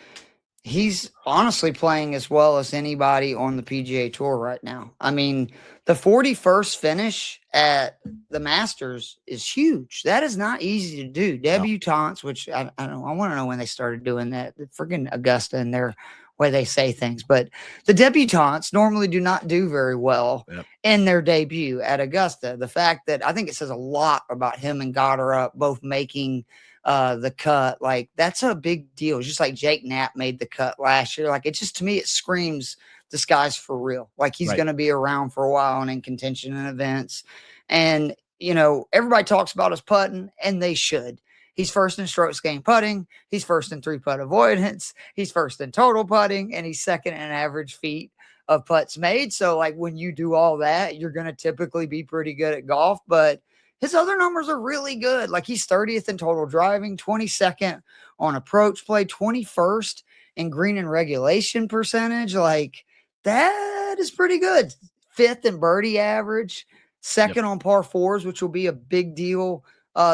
he's honestly playing as well as anybody on the PGA Tour right now. I mean, the 41st finish at the Masters is huge. That is not easy to do. Debutantes, which I don't know, I want to know when they started doing that. Friggin' Augusta and their way they say things. But the debutantes normally do not do very well in their debut at Augusta. The fact that, I think it says a lot about him and Goddard both making the cut, like, that's a big deal. It's just like Jake Knapp made the cut last year. Like, it just, to me, it screams this guy's for real. Like, he's going to be around for a while and in contention in events. And everybody talks about his putting, and they should. He's first in strokes gained putting. He's first in 3-putt avoidance. He's first in total putting, and he's second in average feet of putts made. So, like, when you do all that, you're going to typically be pretty good at golf. But his other numbers are really good. Like, he's 30th in total driving, 22nd on approach play, 21st in green and regulation percentage. Like, that is pretty good. 5th in birdie average, second on par fours, which will be a big deal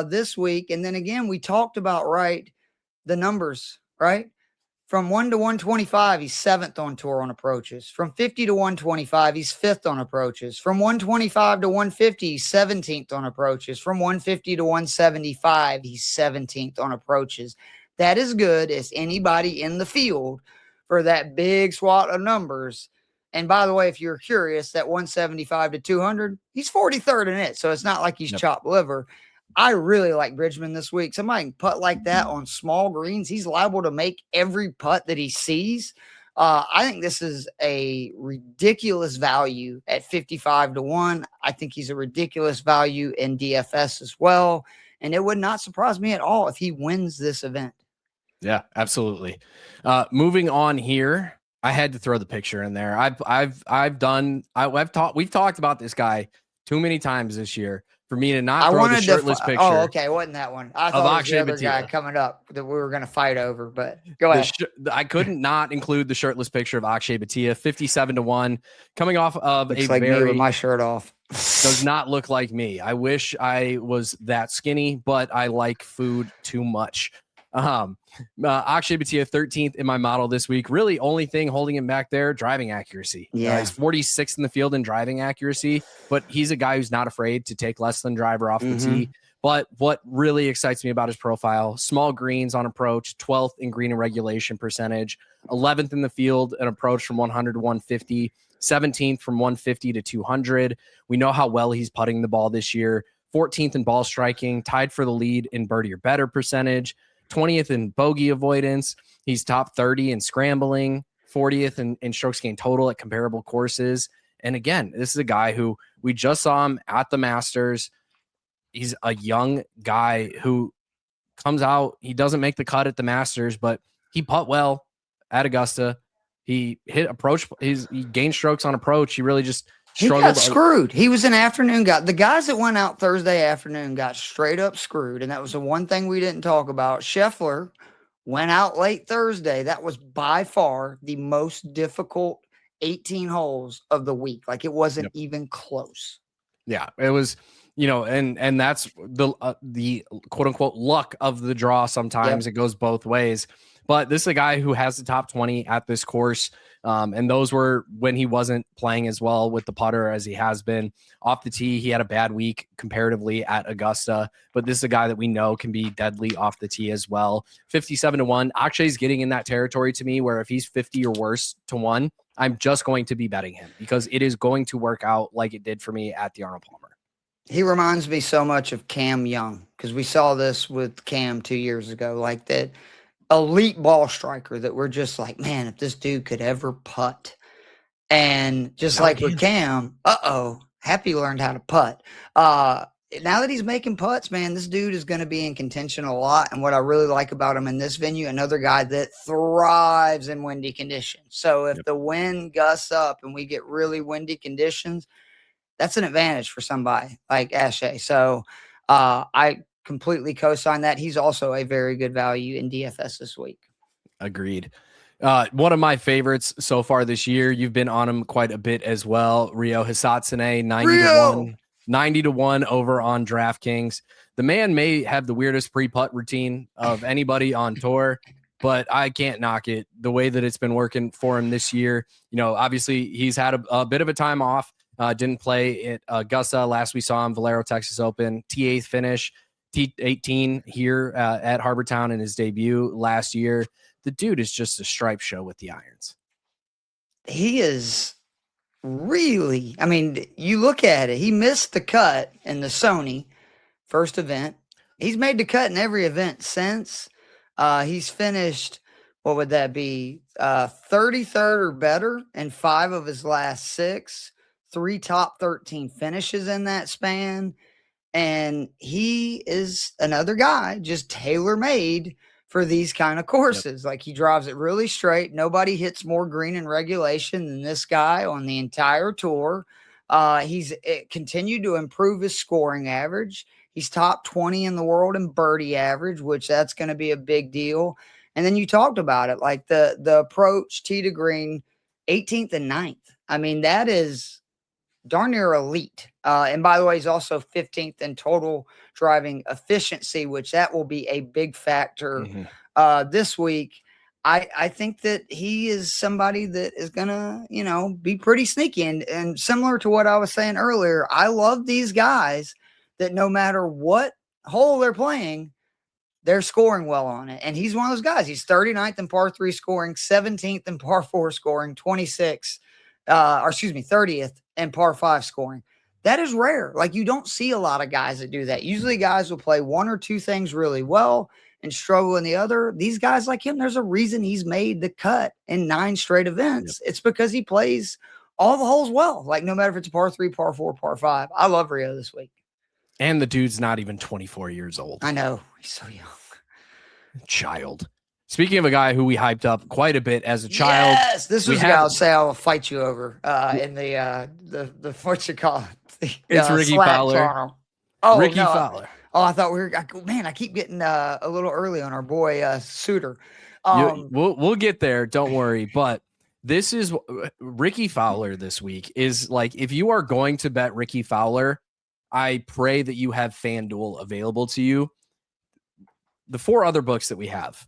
this week. And then again, we talked about, the numbers, right? From 1 to 125, he's 7th on tour on approaches. From 50 to 125, he's 5th on approaches. From 125 to 150, he's 17th on approaches. From 150 to 175, he's 17th on approaches. That is good as anybody in the field for that big swat of numbers. And by the way, if you're curious, that 175 to 200, he's 43rd in it. So it's not like he's chopped liver. I really like Bridgeman this week. Somebody can putt like that on small greens. He's liable to make every putt that he sees. I think this is a ridiculous value at 55 to 1. I think he's a ridiculous value in DFS as well. And it would not surprise me at all if he wins this event. Yeah, absolutely. Moving on here. I had to throw the picture in there. We've talked about this guy too many times this year for me to not throw the shirtless picture. Oh, okay. It wasn't that one. I thought it was the other guy coming up that we were going to fight over, but go ahead. I couldn't not include the shirtless picture of Akshay Bhatia, 57 to 1, coming off of Looks like me with my shirt off. Does not look like me. I wish I was that skinny, but I like food too much. Akshay Bhatia 13th in my model this week. Really only thing holding him back there, driving accuracy. Yeah. He's 46th in the field in driving accuracy, but he's a guy who's not afraid to take less than driver off the tee. But what really excites me about his profile, small greens on approach, 12th in green and regulation percentage, 11th in the field and approach from 100 to 150, 17th from 150 to 200. We know how well he's putting the ball this year. 14th in ball striking, tied for the lead in birdie or better percentage. 20th in bogey avoidance. He's top 30 in scrambling, 40th in strokes gained total at comparable courses. And again, this is a guy who we just saw him at the Masters. He's a young guy who comes out. He doesn't make the cut at the Masters, but he putt well at Augusta. He hit approach. He gained strokes on approach. He really just struggled. He got screwed. He was an afternoon guy. The guys that went out Thursday afternoon got straight up screwed. And that was the one thing we didn't talk about. Scheffler went out late Thursday. That was by far the most difficult 18 holes of the week. Like, it wasn't even close. Yeah, it was, and that's the quote unquote luck of the draw. Sometimes it goes both ways. But this is a guy who has the top 20 at this course. And those were when he wasn't playing as well with the putter as he has been. Off the tee, he had a bad week comparatively at Augusta. But this is a guy that we know can be deadly off the tee as well. 57 to 1. Akshay's getting in that territory to me where if he's 50 or worse to 1, I'm just going to be betting him because it is going to work out like it did for me at the Arnold Palmer. He reminds me so much of Cam Young because we saw this with Cam 2 years ago, like that elite ball striker that we're just like, man, if this dude could ever putt. And just like with Cam, happy learned how to putt. Now that he's making putts, man, this dude is going to be in contention a lot. And what I really like about him in this venue, another guy that thrives in windy conditions. So if the wind gusts up and we get really windy conditions, that's an advantage for somebody like Akshay. So I completely co-sign that. He's also a very good value in DFS this week. Agreed. One of my favorites so far this year. You've been on him quite a bit as well. Ryo Hisatsune, 90 to 1 over on DraftKings. The man may have the weirdest pre-putt routine of anybody on tour, but I can't knock it the way that it's been working for him this year. Obviously he's had a bit of a time off. Didn't play at Augusta. Last we saw him, Valero Texas Open, T8 finish. T18 here at Harbor Town in his debut last year. The dude is just a stripe show with the irons. He is really, you look at it, he missed the cut in the Sony first event. He's made the cut in every event since. He's finished, what would that be? 33rd or better in 5 of his last 6, 3 top 13 finishes in that span. And he is another guy just tailor-made for these kind of courses. Like, he drives it really straight. Nobody hits more green in regulation than this guy on the entire tour. He's continued to improve his scoring average. He's top 20 in the world in birdie average, which that's going to be a big deal. And then you talked about it, like the approach tee to green, 18th and 9th. I mean, that is darn near elite. And by the way, he's also 15th in total driving efficiency, which that will be a big factor this week. I think that he is somebody that is going to, be pretty sneaky. And similar to what I was saying earlier, I love these guys that no matter what hole they're playing, they're scoring well on it. And he's one of those guys. He's 39th in par 3 scoring, 17th in par 4 scoring, 30th in par 5 scoring. That is rare. Like, you don't see a lot of guys that do that. Usually guys will play one or two things really well and struggle in the other. These guys like him, there's a reason he's made the cut in 9 straight events. It's because he plays all the holes well. Like, no matter if it's par 3, par 4, par 5. I love Rio this week. And the dude's not even 24 years old. I know. He's so young. Child. Speaking of a guy who we hyped up quite a bit as a child. Yes, this was a guy I'll say I'll fight you over in the what you call it. It's Rickie Fowler. Oh, Rickie Fowler. I thought I keep getting a little early on our boy Suter. We'll get there. Don't worry. But this is Rickie Fowler this week is like, if you are going to bet Rickie Fowler, I pray that you have FanDuel available to you. The 4 other books that we have.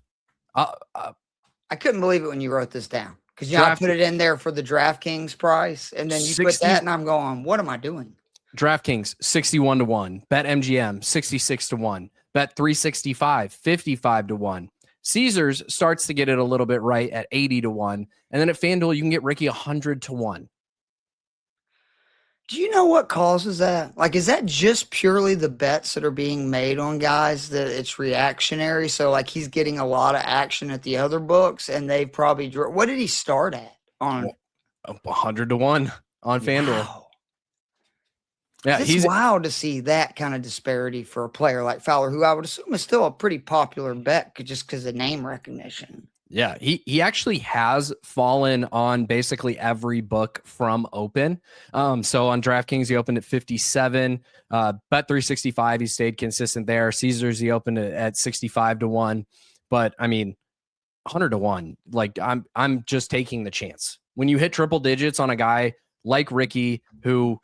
I couldn't believe it when you wrote this down, because I put it in there for the DraftKings price, and then you put that, and I'm going, what am I doing? DraftKings 61-1, BetMGM 66-1, Bet365 55-1. Caesars starts to get it a little bit right at 80-1, and then at FanDuel you can get Rickie 100-1. Do you know what causes that? Like, is that just purely the bets that are being made on guys that it's reactionary? So, like, he's getting a lot of action at the other books, and they probably what did he start at on 100-1 on FanDuel? Wow. Yeah, it's wild to see that kind of disparity for a player like Fowler, who I would assume is still a pretty popular bet just because of name recognition. Yeah, he actually has fallen on basically every book from Open. So on DraftKings, he opened at 57. Bet365, he stayed consistent there. Caesars, he opened at 65-1. But I mean, 100-1. Like, I'm just taking the chance. When you hit triple digits on a guy like Rickie, who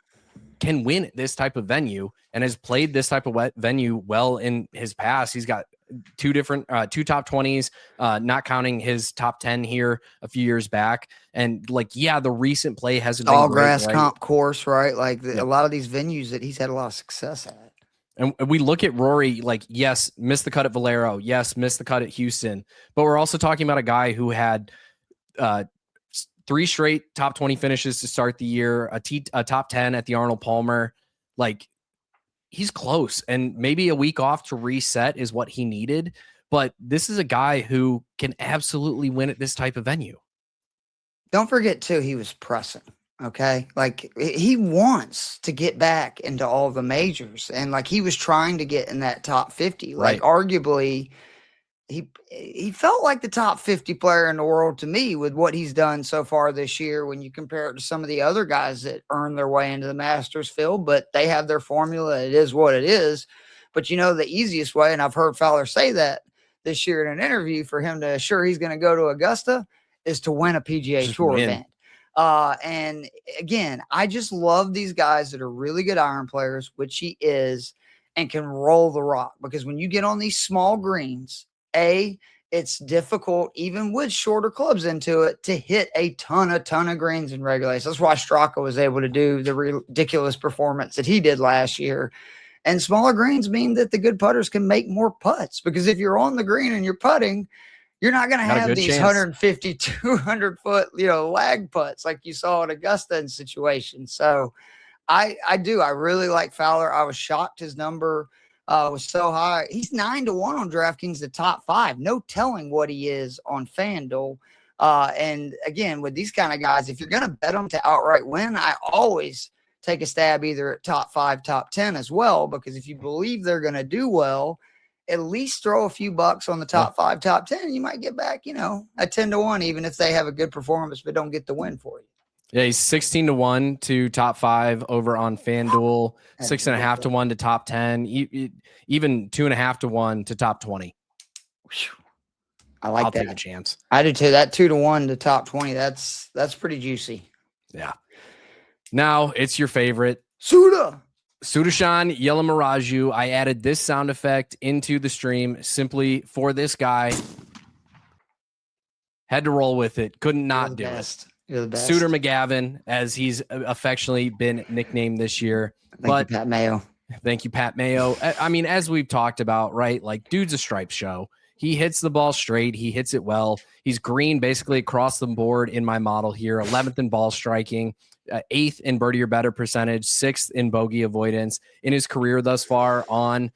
can win this type of venue and has played this type of venue well in his past, he's got two top 20s, not counting his top 10 here a few years back. And like, yeah, the recent play hasn't been all great, grass right? comp course, right? Like a lot of these venues that he's had a lot of success at. And we look at Rory, like, yes, missed the cut at Valero. Yes, missed the cut at Houston. But we're also talking about a guy who had 3 straight top 20 finishes to start the year, a top 10 at the Arnold Palmer. Like, he's close, and maybe a week off to reset is what he needed. But this is a guy who can absolutely win at this type of venue. Don't forget too, he was pressing. Okay. Like, he wants to get back into all the majors, and like, he was trying to get in that top 50. Like, arguably he felt like the top 50 player in the world to me with what he's done so far this year when you compare it to some of the other guys that earn their way into the Masters field, but they have their formula. It is what it is. But the easiest way, and I've heard Fowler say that this year in an interview, for him to assure he's going to go to Augusta is to win a PGA Tour event. And again, I just love these guys that are really good iron players, which he is, and can roll the rock, because when you get on these small greens, it's difficult, even with shorter clubs into it, to hit a ton of greens in regulation. That's why Straka was able to do the ridiculous performance that he did last year. And smaller greens mean that the good putters can make more putts, because if you're on the green and you're putting, you're not going to have these chance. 150, 200 foot, lag putts like you saw at Augusta in situations. So I really like Fowler. I was shocked his number was so high. He's 9-1 on DraftKings, the top 5. No telling what he is on FanDuel. And again, with these kind of guys, if you're going to bet them to outright win, I always take a stab either at top 5, top 10 as well, because if you believe they're going to do well, at least throw a few bucks on the top 5, top 10, and you might get back, a 10 to 1, even if they have a good performance, but don't get the win for you. Yeah, he's 16 to 1 to top 5 over on FanDuel, 6.5 to 1 to top 10, even 2.5 to 1 to top 20. I like that. I'll take a chance. I do too. That 2 to 1 to top 20. That's pretty juicy. Yeah. Now it's your favorite. Sudarshan Yellamaraju. I added this sound effect into the stream simply for this guy. Had to roll with it. Couldn't not do it. You're the best. Suter McGavin, as he's affectionately been nicknamed this year. Thank you, Pat Mayo. Thank you, Pat Mayo. I mean, as we've talked about, right? Like, dude's a stripe show. He hits the ball straight. He hits it well. He's green basically across the board in my model here. 11th in ball striking, 8th in birdie or better percentage, 6th in bogey avoidance. In his career thus far on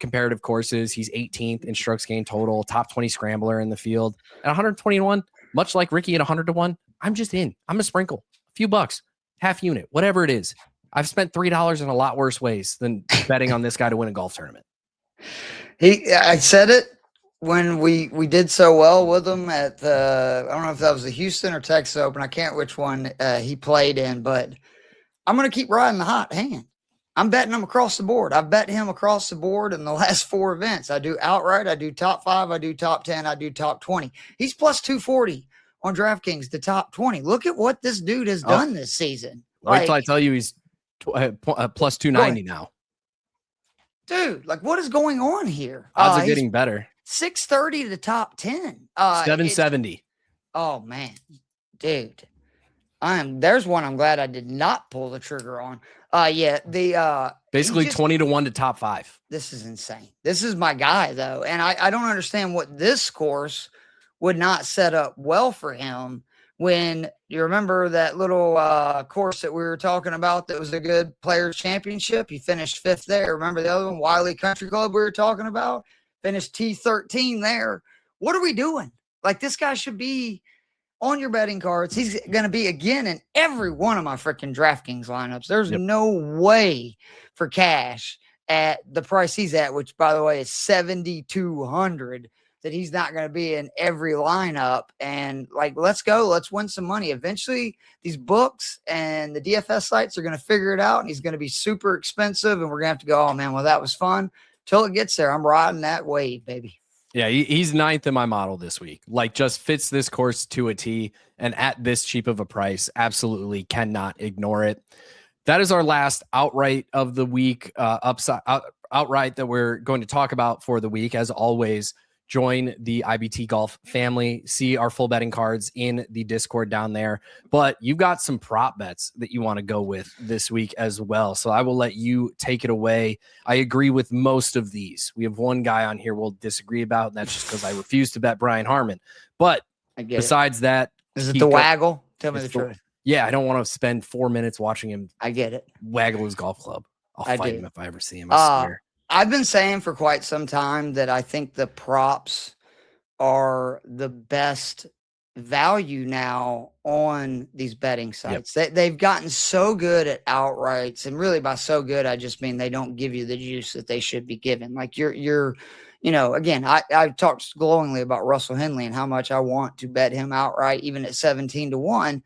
comparative courses, he's 18th in strokes gained total, top 20 scrambler in the field. At 121, much like Rickie at 100 to 1, I'm just in. I'm a sprinkle. A few bucks, half unit, whatever it is. I've spent $3 in a lot worse ways than betting on this guy to win a golf tournament. I said it when we did so well with him at I don't know if that was the Houston or Texas Open. I can't which one he played in, but I'm going to keep riding the hot hand. I'm betting him across the board. I've bet him across the board in the last 4 events. I do outright. I do top 5. I do top 10. I do top 20. He's plus 240 on DraftKings to top 20. Look at what this dude has done this season. Wait till I tell you he's plus 290 now. Dude, like what is going on here? Odds are getting better. 630 to top 10. 770. Oh man, dude. There's one I'm glad I did not pull the trigger on. Basically 20 to 1 to top 5. This is insane. This is my guy though. And I don't understand what this course would not set up well for him. When you remember that little course that we were talking about that was a good players championship, he finished 5th there. Remember the other one, Wiley Country Club we were talking about? Finished T13 there. What are we doing? Like this guy should be on your betting cards. He's going to be again in every one of my freaking DraftKings lineups. There's no way for cash at the price he's at, which by the way is 7,200. That he's not going to be in every lineup. And like, let's go. Let's win some money. Eventually, these books and the DFS sites are going to figure it out. And he's going to be super expensive. And we're going to have to go, oh, man, well, that was fun. Till it gets there, I'm riding that wave, baby. Yeah, he's 9th in my model this week. Like, just fits this course to a T. And at this cheap of a price, absolutely cannot ignore it. That is our last outright of the week, outright that we're going to talk about for the week. As always, join the IBT Golf family, see our full betting cards in the Discord down there. But you've got some prop bets that you want to go with this week as well. So I will let you take it away. I agree with most of these. We have one guy on here we'll disagree about, and that's just because I refuse to bet Brian Harman. But besides that, is it the waggle? Tell me the truth. Yeah, I don't want to spend 4 minutes watching him. I get it. Waggle his golf club. I'll fight him if I ever see him. I swear. I've been saying for quite some time that I think the props are the best value now on these betting sites. They've gotten so good at outrights, and really by so good, I just mean they don't give you the juice that they should be given. Like you're again, I've talked glowingly about Russell Henley and how much I want to bet him outright, even at 17 to 1.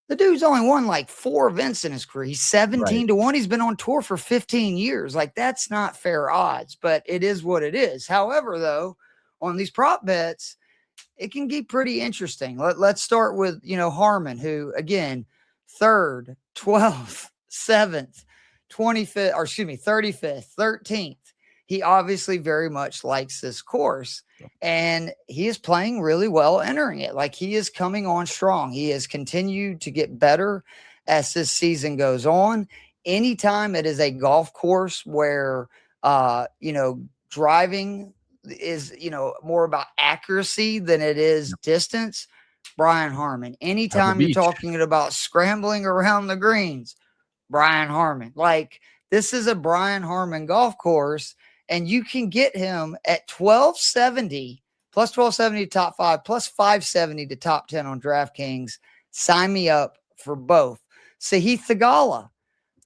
The dude's only won like 4 events in his career. He's 17 to 1. He's been on tour for 15 years. Like that's not fair odds, but it is what it is. However, though, on these prop bets, it can get pretty interesting. Let's start with, Harman, who again, 3rd, 12th, 7th, 25th, 35th, 13th. He obviously very much likes this course, and he is playing really well entering it. Like he is coming on strong. He has continued to get better as this season goes on. Anytime it is a golf course where, driving is, more about accuracy than it is distance, Brian Harman. Anytime you're talking about scrambling around the greens, Brian Harman. Like this is a Brian Harman golf course. And you can get him at 1270, plus 1270 to top 5, plus 570 to top 10 on DraftKings. Sign me up for both. Sahith Theegala.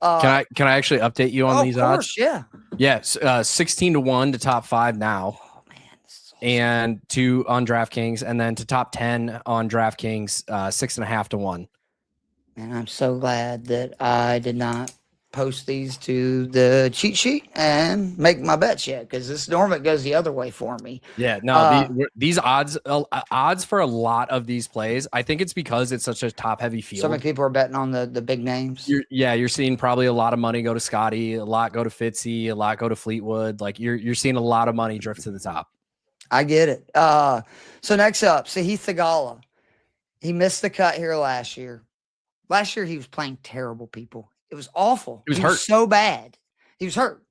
Can I actually update you on these odds? Of course, yeah. Yes, 16-1 to top 5 now. Oh man, this is awesome. And 2 on DraftKings, and then to top 10 on DraftKings, 6.5 to 1. And I'm so glad that I did not post these to the cheat sheet and make my bets yet, because this normally goes the other way for me. Yeah, no, these odds for a lot of these plays, I think it's because it's such a top heavy field. So many people are betting on the big names. You're seeing probably a lot of money go to Scotty, a lot go to Fitzy, a lot go to Fleetwood. Like you're seeing a lot of money drift to the top. I get it. So next up, Sahith Theegala. He missed the cut here last year. Last year he was playing terrible, people. It was awful. He was hurt so bad. He was hurt.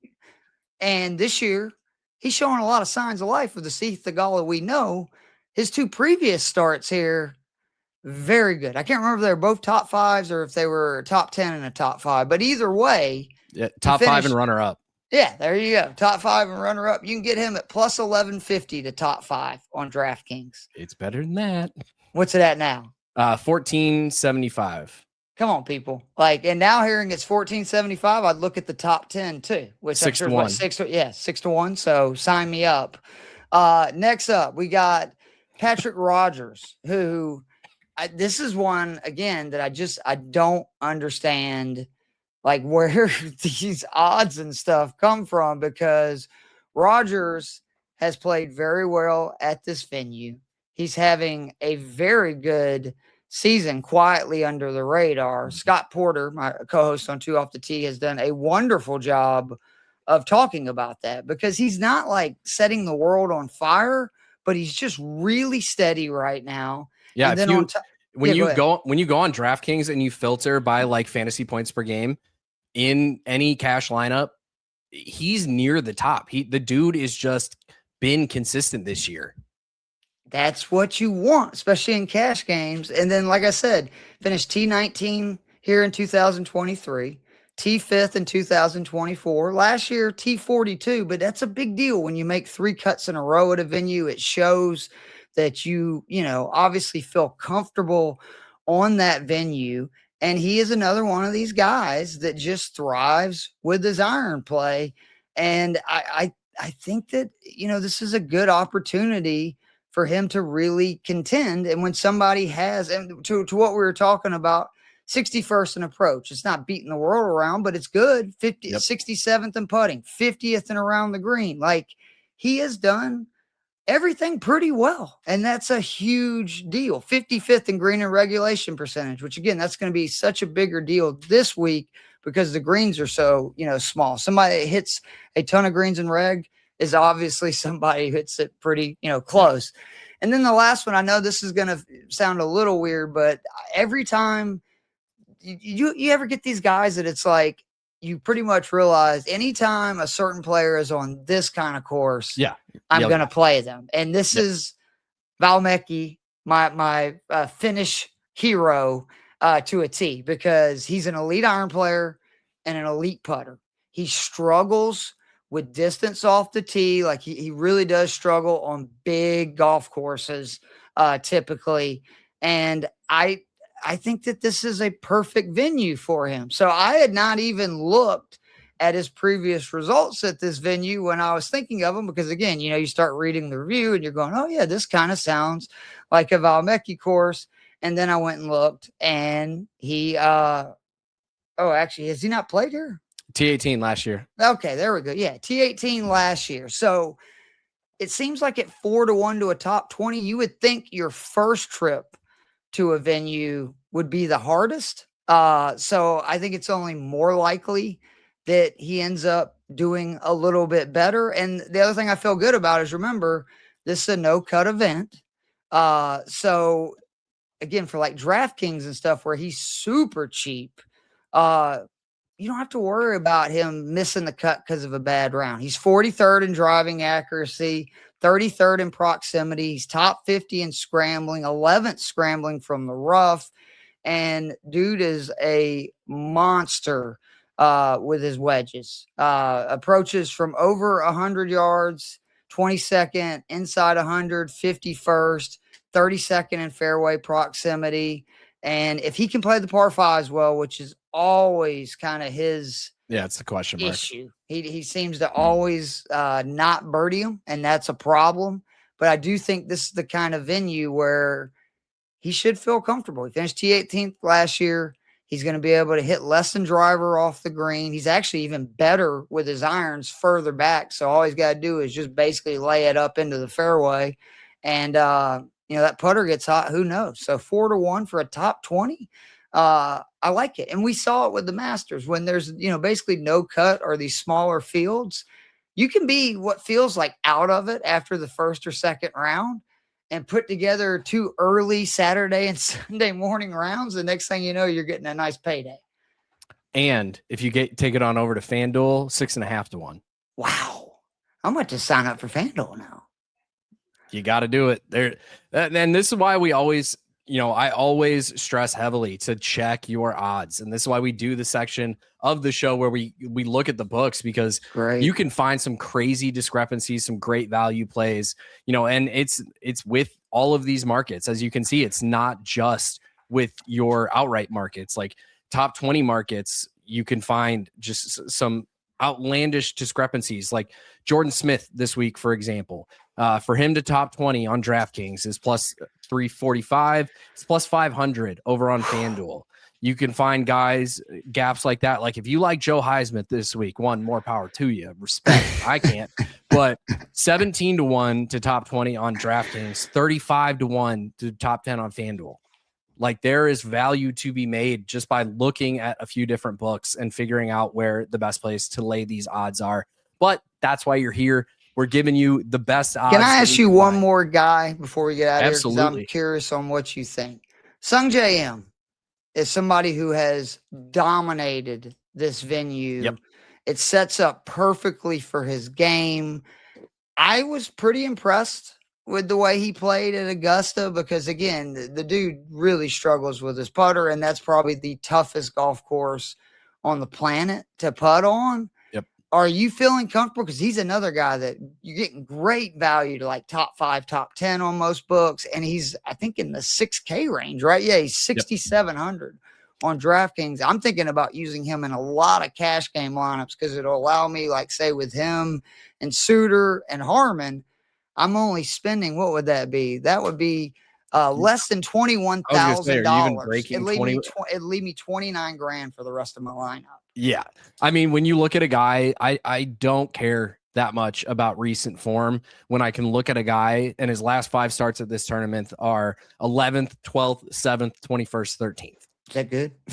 And this year, he's showing a lot of signs of life with the Sahith Theegala we know. His 2 previous starts here, very good. I can't remember if they were both top 5s or if they were top 10 and a top 5. But either way. Yeah, top 5 and runner up. Yeah, there you go. Top 5 and runner up. You can get him at plus 1150 to top 5 on DraftKings. It's better than that. What's it at now? 1475. Come on, people. And now hearing it's 1475, I'd look at the top 10 too, which 6 to 1. 6 to 1. So sign me up. Next up, we got Patrick Rodgers, who this is one again that I don't understand where these odds and stuff come from, because Rodgers has played very well at this venue. He's having a very good season quietly under the radar. Scott Porter, my co-host on 2 Off the Tee, has done a wonderful job of talking about that, because he's not setting the world on fire, but he's just really steady right now. Yeah. And then when you go on DraftKings and you filter by fantasy points per game in any cash lineup, he's near the top. The dude is just been consistent this year. That's what you want, especially in cash games. And then, like I said, finished T19 here in 2023, T5th in 2024. Last year, T42, but that's a big deal when you make 3 cuts in a row at a venue. It shows that you obviously feel comfortable on that venue. And he is another one of these guys that just thrives with his iron play. And I think that, this is a good opportunity for him to really contend. And when somebody has, and to what we were talking about, 61st in approach, it's not beating the world around, but it's good. 67th in putting, 50th in around the green. He has done everything pretty well. And that's a huge deal. 55th in green and regulation percentage, which again, that's going to be such a bigger deal this week because the greens are so, small. Somebody that hits a ton of greens in reg is obviously somebody who hits it pretty, close. And then the last one, I know this is going to sound a little weird, but every time you ever get these guys that it's you pretty much realize anytime a certain player is on this kind of course, I'm going to play them. And this is Valimaki, my Finnish hero to a T, because he's an elite iron player and an elite putter. He struggles with distance off the tee. He really does struggle on big golf courses typically. And I think that this is a perfect venue for him. So I had not even looked at his previous results at this venue when I was thinking of him, because again, you start reading the review and you're going, oh yeah, this kind of sounds like a Valimaki course. And then I went and looked, and he, actually, has he not played here? T18 last year. Okay, there we go. Yeah, T18 last year. So it seems like at 4-1 to a top 20, you would think your first trip to a venue would be the hardest. So I think it's only more likely that he ends up doing a little bit better. And the other thing I feel good about is, remember, this is a no-cut event. So again, for DraftKings and stuff where he's super cheap, you don't have to worry about him missing the cut because of a bad round. He's 43rd in driving accuracy, 33rd in proximity. He's top 50 in scrambling, 11th scrambling from the rough. And dude is a monster with his wedges. Approaches from over 100 yards, 22nd, inside 100, 51st, 32nd in fairway proximity. And if he can play the par fives well, which is always kind of his it's the question mark issue. He seems to always not birdie him, and that's a problem. But I do think this is the kind of venue where he should feel comfortable. He finished T18th last year. He's going to be able to hit less than driver off the green. He's actually even better with his irons further back. So all he's got to do is just basically lay it up into the fairway. And, that putter gets hot. Who knows? So 4-1 for a top 20. I like it. And we saw it with the Masters when there's, basically no cut or these smaller fields. You can be what feels like out of it after the first or second round and put together 2 early Saturday and Sunday morning rounds. The next thing you know, you're getting a nice payday. And if you take it on over to FanDuel, 6.5-1. Wow. I'm about to sign up for FanDuel now. You got to do it there. And this is why we always, I always stress heavily to check your odds. And this is why we do the section of the show where we look at the books, because you can find some crazy discrepancies, some great value plays, and it's with all of these markets. As you can see, it's not just with your outright markets, like top 20 markets. You can find just some outlandish discrepancies, like Jordan Spieth this week, for example. For him to top 20 on DraftKings is plus 345. It's plus 500 over on FanDuel. You can find gaps like that. Like if you like Joe Highsmith this week, more power to you. Respect. I can't. But 17-1 to top 20 on DraftKings, 35-1 to top 10 on FanDuel. Like there is value to be made just by looking at a few different books and figuring out where the best place to lay these odds are. But that's why you're here. We're giving you the best odds. Can I ask you one more guy before we get out of here? Absolutely. I'm curious on what you think. Sungjae is somebody who has dominated this venue. Yep. It sets up perfectly for his game. I was pretty impressed with the way he played at Augusta because, again, the dude really struggles with his putter, and that's probably the toughest golf course on the planet to putt on. Are you feeling comfortable? Because he's another guy that you're getting great value to like top 5, top 10 on most books. And he's, I think, in the 6K range, right? Yeah, he's 6,700 on DraftKings. I'm thinking about using him in a lot of cash game lineups because it'll allow me, like, say, with him and Suter and Harman, I'm only spending, what would that be? That would be less than $21,000. It'd leave me 29 grand for the rest of my lineup. Yeah. I mean, when you look at a guy, I don't care that much about recent form when I can look at a guy and his last 5 starts at this tournament are 11th, 12th, 7th, 21st, 13th. Is that good? I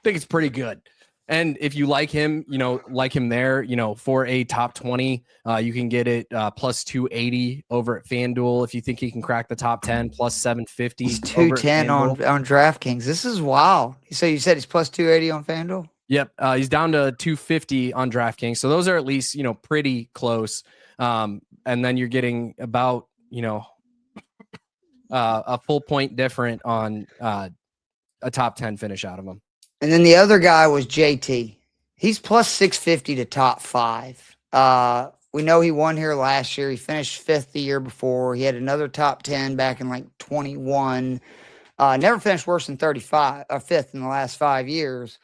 think it's pretty good. And if you like him, there, for a top 20, you can get it plus 280 over at FanDuel. If you think he can crack the top 10, plus 750. He's 210 on DraftKings. This is wild. So you said he's plus 280 on FanDuel? Yep. He's down to 250 on DraftKings. So those are at least, pretty close. And then you're getting about, a full point different on a top 10 finish out of him. And then the other guy was JT. He's plus 650 to top 5. We know he won here last year. He finished 5th the year before. He had another top 10 back in like 21. Never finished worse than 5th in the last 5 years.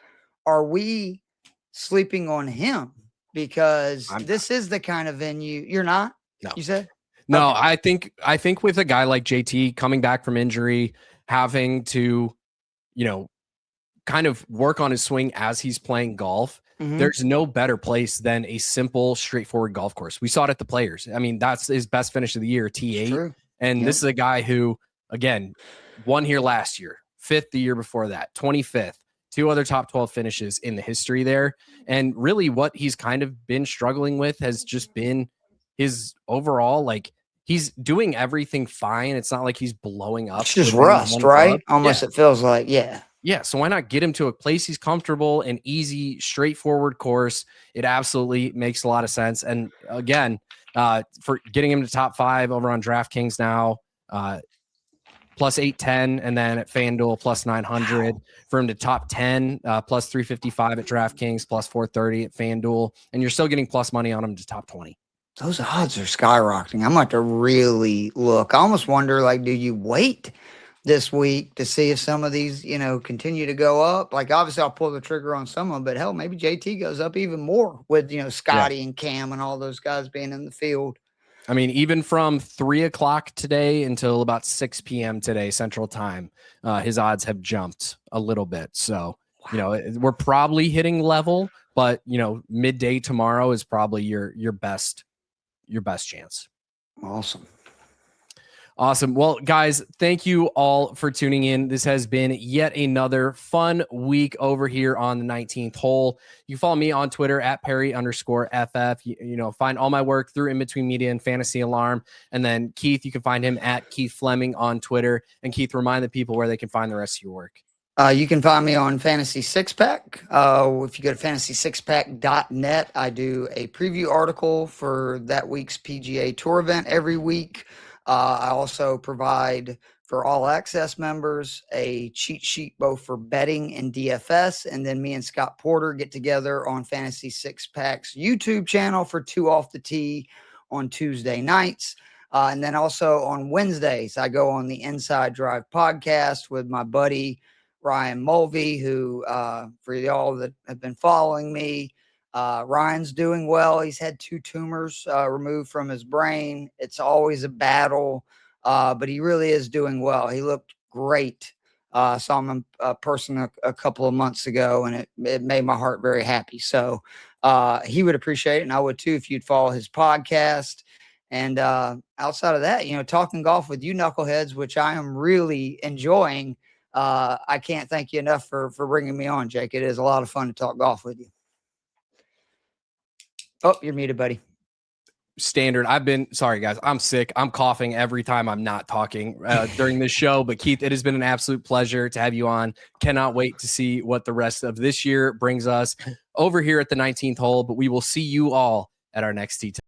Are we sleeping on him? Because this is the kind of venue. You're not? No. You said? No, okay. I think with a guy like JT coming back from injury, having to, kind of work on his swing as he's playing golf, there's no better place than a simple, straightforward golf course. We saw it at the Players. I mean, that's his best finish of the year, T8. And this is a guy who, again, won here last year, 5th the year before that, 25th, 2 other top 12 finishes in the history there. And really what he's kind of been struggling with has just been his overall, like, he's doing everything fine. It's not like he's blowing up. It's just rust, right? Almost, it feels like, Yeah, so why not get him to a place he's comfortable, an easy, straightforward course? It absolutely makes a lot of sense. And again, for getting him to top 5 over on DraftKings now, plus 810, and then at FanDuel plus 900 for him to top 10, plus 355 at DraftKings, plus 430 at FanDuel, and you're still getting plus money on him to top 20. Those odds are skyrocketing. I'm about to really look. I almost wonder, like, do you wait? this week to see if some of these, continue to go up. Like, obviously I'll pull the trigger on some of them, but hell, maybe JT goes up even more with, Scotty and Cam and all those guys being in the field. I mean, even from 3:00 today until about 6 p.m. today, Central Time, his odds have jumped a little bit. So, we're probably hitting level, but midday tomorrow is probably your best chance. Awesome. Well, guys, thank you all for tuning in. This has been yet another fun week over here on the 19th hole. You can follow me on Twitter at Perry_FF. Find all my work through In Between Media and Fantasy Alarm. And then Keith, you can find him at Keith Flemming on Twitter. And Keith, remind the people where they can find the rest of your work. You can find me on Fantasy Six Pack. If you go to fantasysixpack.net, I do a preview article for that week's PGA Tour event every week. I also provide for all access members a cheat sheet both for betting and DFS. And then me and Scott Porter get together on Fantasy Six Pack's YouTube channel for 2 Off the Tee on Tuesday nights. And then also on Wednesdays, I go on the Inside Drive podcast with my buddy Ryan Mulvey, who for y'all that have been following me, Ryan's doing well. He's had 2 tumors removed from his brain. It's always a battle, but he really is doing well. He looked great. Saw him in person a couple of months ago, and it made my heart very happy. So he would appreciate it, and I would too if you'd follow his podcast. And outside of that, talking golf with you knuckleheads, which I am really enjoying. I can't thank you enough for bringing me on, Jake. It is a lot of fun to talk golf with you. Oh, you're muted, buddy. Standard. Sorry, guys. I'm sick. I'm coughing every time I'm not talking during this show. But Keith, it has been an absolute pleasure to have you on. Cannot wait to see what the rest of this year brings us over here at the 19th hole. But we will see you all at our next tee time.